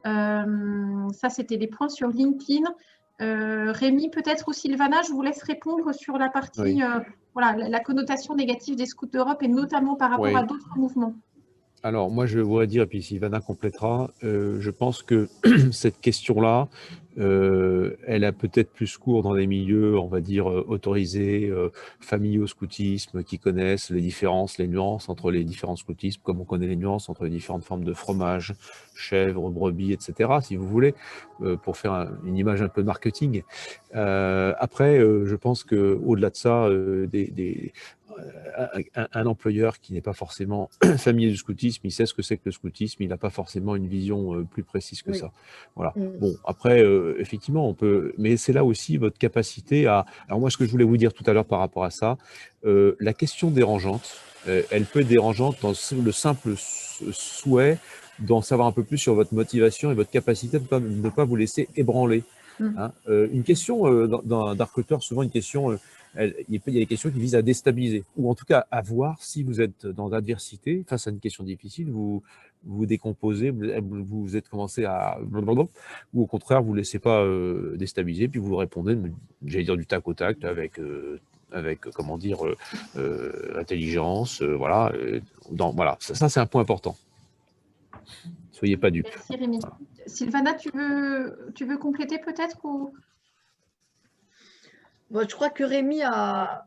Ça, c'était les points sur LinkedIn. Rémi, peut-être, ou Sylvana, je vous laisse répondre sur la partie, Oui. voilà, la connotation négative des scouts d'Europe et notamment par rapport à d'autres mouvements. Alors, moi, je voudrais dire, et puis Sylvana complétera, je pense que cette question-là, elle a peut-être plus cours dans des milieux, on va dire, autorisés, familiaux scoutisme, qui connaissent les différences, les nuances entre les différents scoutismes, comme on connaît les nuances entre les différentes formes de fromage, chèvre, brebis, etc., si vous voulez, pour faire une image un peu marketing. Après, je pense qu'au-delà de ça, un employeur qui n'est pas forcément familier du scoutisme, il sait ce que c'est que le scoutisme, il n'a pas forcément une vision plus précise que ça. Voilà. Bon, après, effectivement, on peut, mais c'est là aussi votre capacité à... Alors moi, ce que je voulais vous dire tout à l'heure par rapport à ça, la question dérangeante, elle peut être dérangeante dans le simple souhait d'en savoir un peu plus sur votre motivation et votre capacité de ne pas vous laisser ébranler. Hein. Une question d'un recruteur, souvent une question... il y a des questions qui visent à déstabiliser, ou en tout cas à voir si vous êtes dans l'adversité, face à une question difficile, vous décomposez, vous êtes commencé à... ou au contraire, vous ne laissez pas déstabiliser, puis vous répondez, j'allais dire du tac au tac, avec comment dire, intelligence, voilà. Voilà, ça c'est un point important. Soyez pas dupes. Merci Rémi. Voilà. Sylvana, tu veux compléter peut-être ou... Bon, je crois que Rémi a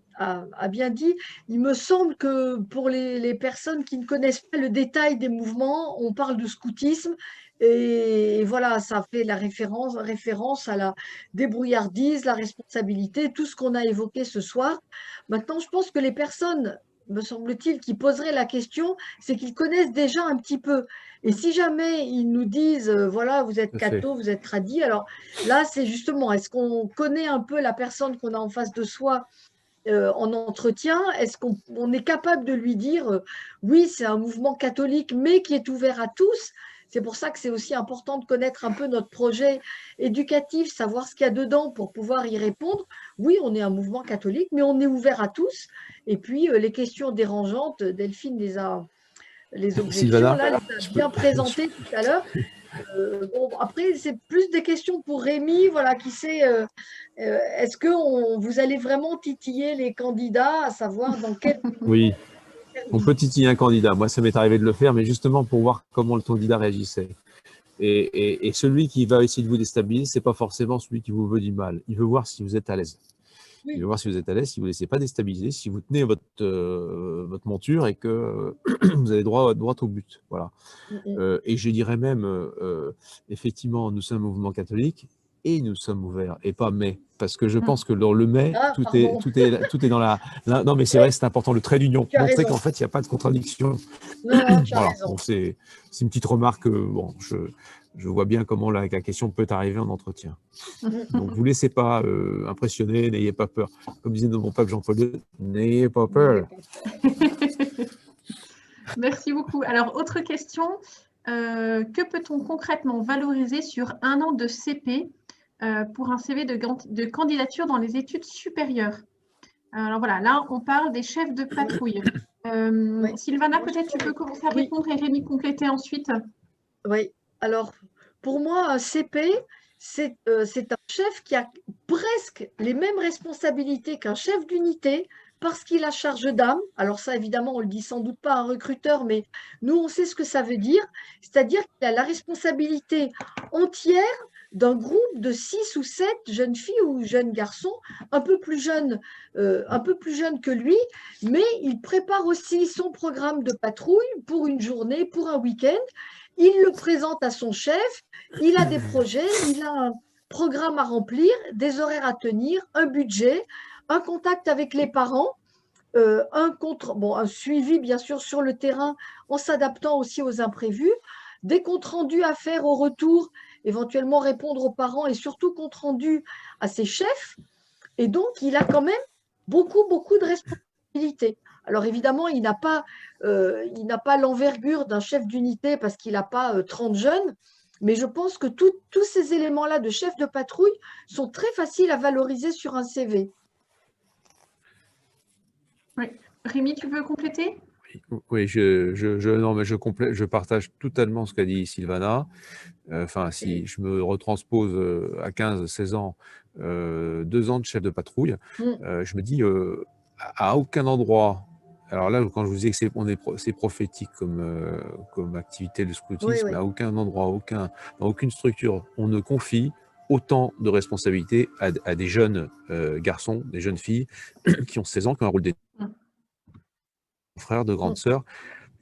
bien dit. Il me semble que pour les personnes qui ne connaissent pas le détail des mouvements, on parle de scoutisme et voilà, ça fait la référence à la débrouillardise, la responsabilité, tout ce qu'on a évoqué ce soir. Maintenant, je pense que les personnes, me semble-t-il, qui poseraient la question, c'est qu'ils connaissent déjà un petit peu. Et si jamais ils nous disent, voilà, vous êtes catho, vous êtes tradit, alors là, c'est justement, est-ce qu'on connaît un peu la personne qu'on a en face de soi en entretien? Est-ce qu'on est capable de lui dire, oui, c'est un mouvement catholique, mais qui est ouvert à tous? C'est pour ça que c'est aussi important de connaître un peu notre projet éducatif, savoir ce qu'il y a dedans pour pouvoir y répondre. Oui, on est un mouvement catholique, mais on est ouvert à tous. Et puis, les questions dérangeantes, Delphine les objections, Sylvana, là, les a bien présentées tout à l'heure. Bon, après, c'est plus des questions pour Rémi, voilà, qui sait, est-ce que vous allez vraiment titiller les candidats, à savoir dans quel... Oui, on peut titiller un candidat. Moi, ça m'est arrivé de le faire, mais justement pour voir comment le candidat réagissait. Et celui qui va essayer de vous déstabiliser, ce n'est pas forcément celui qui vous veut du mal. Il veut voir si vous êtes à l'aise. Oui. Il veut voir si vous êtes à l'aise, si vous ne laissez pas déstabiliser, si vous tenez votre monture et que vous allez droit au but. Voilà. Et je dirais même, effectivement, nous sommes un mouvement catholique et nous sommes ouverts, et pas mais. Parce que je pense que dans le mais, tout est dans la... Non, mais c'est vrai, c'est important, le trait d'union. Montrer qu'en fait, il n'y a pas de contradiction. Voilà. Bon, c'est une petite remarque. Bon, je vois bien comment la question peut arriver en entretien. Donc, vous ne laissez pas impressionner, n'ayez pas peur. Comme disait mon pape Jean-Paul II, n'ayez pas peur. Merci beaucoup. Alors, autre question. que peut-on concrètement valoriser sur 1 an de CP pour un CV de candidature dans les études supérieures? Alors voilà, là, on parle des chefs de patrouille. Oui. Sylvana, peut-être tu peux commencer à Oui. répondre et Rémi compléter ensuite. Oui, alors pour moi, un CP, c'est un chef qui a presque les mêmes responsabilités qu'un chef d'unité parce qu'il a charge d'âme. Alors ça, évidemment, on ne le dit sans doute pas à un recruteur, mais nous, on sait ce que ça veut dire. C'est-à-dire qu'il a la responsabilité entière d'un groupe de 6 ou 7 jeunes filles ou jeunes garçons, un peu plus jeunes que lui, mais il prépare aussi son programme de patrouille pour une journée, pour un week-end. Il le présente à son chef, il a des projets, il a un programme à remplir, des horaires à tenir, un budget, un contact avec les parents, un suivi bien sûr sur le terrain en s'adaptant aussi aux imprévus, des comptes rendus à faire au retour, éventuellement répondre aux parents et surtout compte rendu à ses chefs. Et donc, il a quand même beaucoup de responsabilités. Alors évidemment, il n'a pas l'envergure d'un chef d'unité parce qu'il n'a pas 30 jeunes, mais je pense que tous ces éléments-là de chef de patrouille sont très faciles à valoriser sur un CV. Oui. Rémi, tu veux compléter? Oui, non, mais je partage totalement ce qu'a dit Sylvana. Enfin, si je me retranspose à 15-16 ans, 2 ans de chef de patrouille, je me dis, à aucun endroit, alors là, quand je vous dis que c'est prophétique comme activité de scoutisme, Oui. à aucun endroit, dans aucune structure, on ne confie autant de responsabilités à des jeunes garçons, des jeunes filles qui ont 16 ans, qui ont un rôle de frères, de grandes sœurs,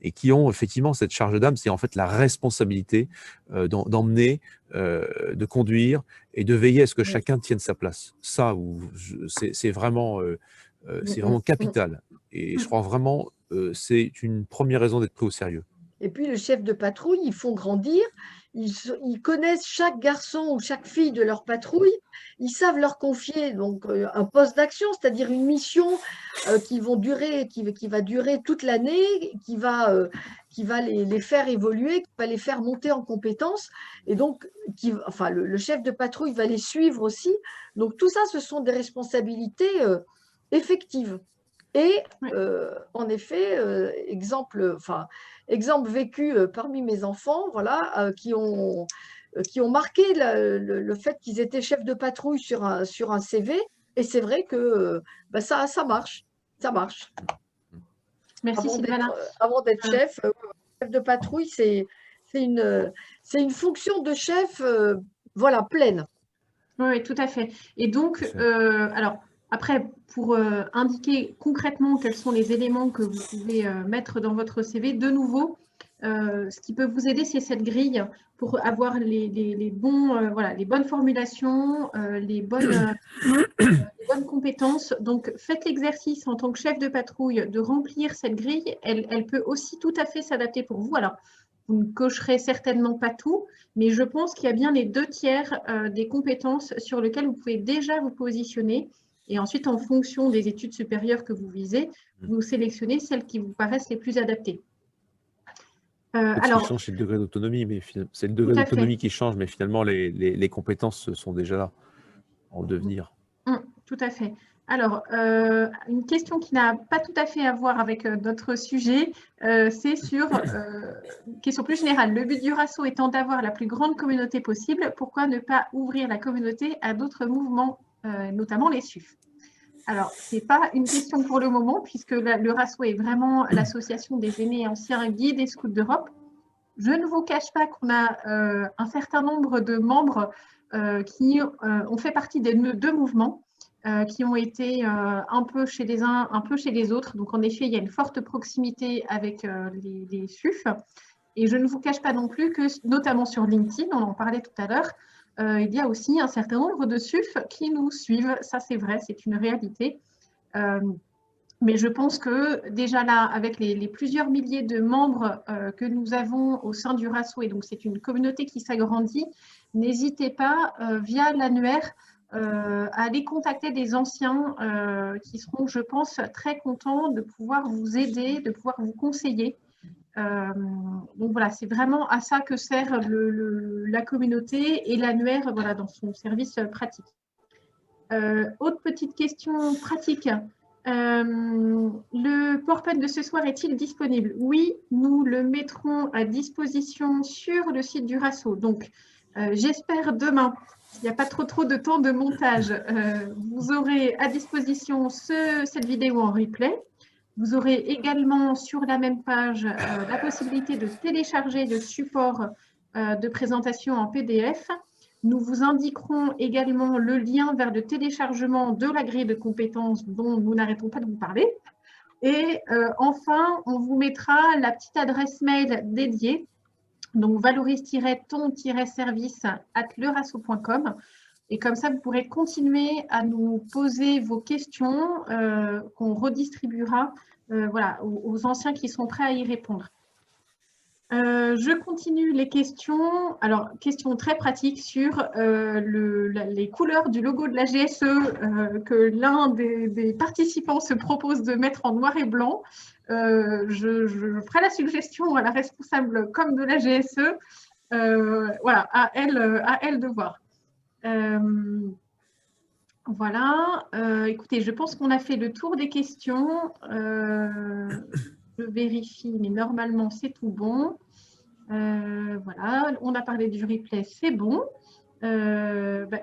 et qui ont effectivement cette charge d'âme, c'est en fait la responsabilité d'emmener, de conduire et de veiller à ce que chacun tienne sa place. Ça, c'est vraiment capital. Et je crois vraiment, c'est une première raison d'être pris au sérieux. Et puis le chef de patrouille, ils font grandir, ils connaissent chaque garçon ou chaque fille de leur patrouille, ils savent leur confier donc un poste d'action, c'est-à-dire une mission qui va durer toute l'année, qui va les faire évoluer, qui va les faire monter en compétences. Et donc, le chef de patrouille va les suivre aussi. Donc tout ça, ce sont des responsabilités effectives. Et en effet, exemple vécu parmi mes enfants, voilà, qui ont marqué le fait qu'ils étaient chefs de patrouille sur un CV. Et c'est vrai que ça marche. Ça marche. Merci Sylvana. Avant d'être chef de patrouille, c'est une fonction de chef voilà, pleine. Oui, tout à fait. Et donc, alors, après, pour indiquer concrètement quels sont les éléments que vous pouvez mettre dans votre CV, de nouveau, ce qui peut vous aider, c'est cette grille pour avoir les bonnes formulations, les bonnes compétences. Donc, faites l'exercice en tant que chef de patrouille de remplir cette grille. Elle peut aussi tout à fait s'adapter pour vous. Alors, vous ne cocherez certainement pas tout, mais je pense qu'il y a bien les 2/3 des compétences sur lesquelles vous pouvez déjà vous positionner. Et ensuite, en fonction des études supérieures que vous visez, vous sélectionnez celles qui vous paraissent les plus adaptées. Ce qui change, c'est le degré d'autonomie, mais c'est le degré d'autonomie qui change, mais finalement, les compétences sont déjà là, en devenir. Tout à fait. Alors, une question qui n'a pas tout à fait à voir avec notre sujet, c'est sur une question plus générale. Le but du RASO étant d'avoir la plus grande communauté possible, pourquoi ne pas ouvrir la communauté à d'autres mouvements, notamment les SUF? Alors, ce n'est pas une question pour le moment, puisque le RASO est vraiment l'association des aînés et anciens guides et scouts d'Europe. Je ne vous cache pas qu'on a un certain nombre de membres qui ont fait partie des deux mouvements, qui ont été un peu chez les uns, un peu chez les autres. Donc, en effet, il y a une forte proximité avec les SUF. Et je ne vous cache pas non plus que, notamment sur LinkedIn, on en parlait tout à l'heure, il y a aussi un certain nombre de SUF qui nous suivent. Ça, c'est vrai, c'est une réalité. Mais je pense que déjà là, avec les plusieurs milliers de membres que nous avons au sein du RASO, et donc c'est une communauté qui s'agrandit, n'hésitez pas, via l'annuaire, à aller contacter des anciens qui seront, je pense, très contents de pouvoir vous aider, de pouvoir vous conseiller. Donc voilà, c'est vraiment à ça que sert la communauté et l'annuaire voilà, dans son service pratique. Autre petite question pratique. Le PowerPoint de ce soir est-il disponible? Oui, nous le mettrons à disposition sur le site du RASO. Donc, j'espère demain, s'il n'y a pas trop de temps de montage, vous aurez à disposition cette vidéo en replay. Vous aurez également sur la même page la possibilité de télécharger le support de présentation en PDF. Nous vous indiquerons également le lien vers le téléchargement de la grille de compétences dont nous n'arrêtons pas de vous parler. Et enfin, on vous mettra la petite adresse mail dédiée, donc valoris-ton-service@lerasso.com. Et comme ça, vous pourrez continuer à nous poser vos questions qu'on redistribuera voilà, aux anciens qui sont prêts à y répondre. Je continue les questions. Alors, question très pratique sur les couleurs du logo de la GSE que l'un des participants se propose de mettre en noir et blanc. Je ferai la suggestion à la responsable comme de la GSE. Voilà, à elle de voir. Voilà. Écoutez, je pense qu'on a fait le tour des questions. Je vérifie, mais normalement, c'est tout bon. Voilà, on a parlé du replay, c'est bon.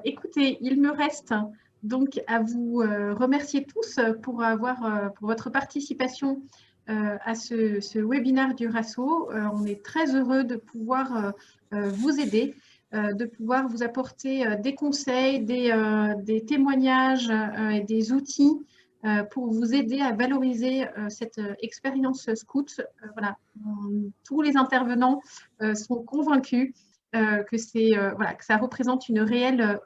Écoutez, il me reste donc à vous remercier tous pour votre participation à ce webinaire du RASO. On est très heureux de pouvoir vous aider, de pouvoir vous apporter des conseils, des témoignages et des outils pour vous aider à valoriser cette expérience scout. Voilà. Tous les intervenants sont convaincus que ça représente un réel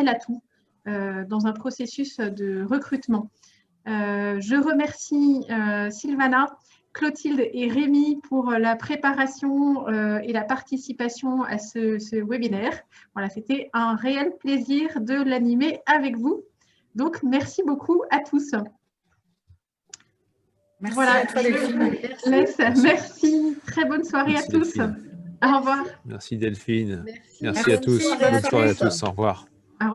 atout dans un processus de recrutement. Je remercie Sylvana, Clotilde et Rémi pour la préparation et la participation à ce webinaire. Voilà, c'était un réel plaisir de l'animer avec vous. Donc, merci beaucoup à tous. Merci voilà, à toi, Delphine. Merci. Très bonne soirée à tous. Delphine. Au revoir. Merci Delphine. Merci À tous. Bonne Bonne soirée à soirée. tous. Au revoir.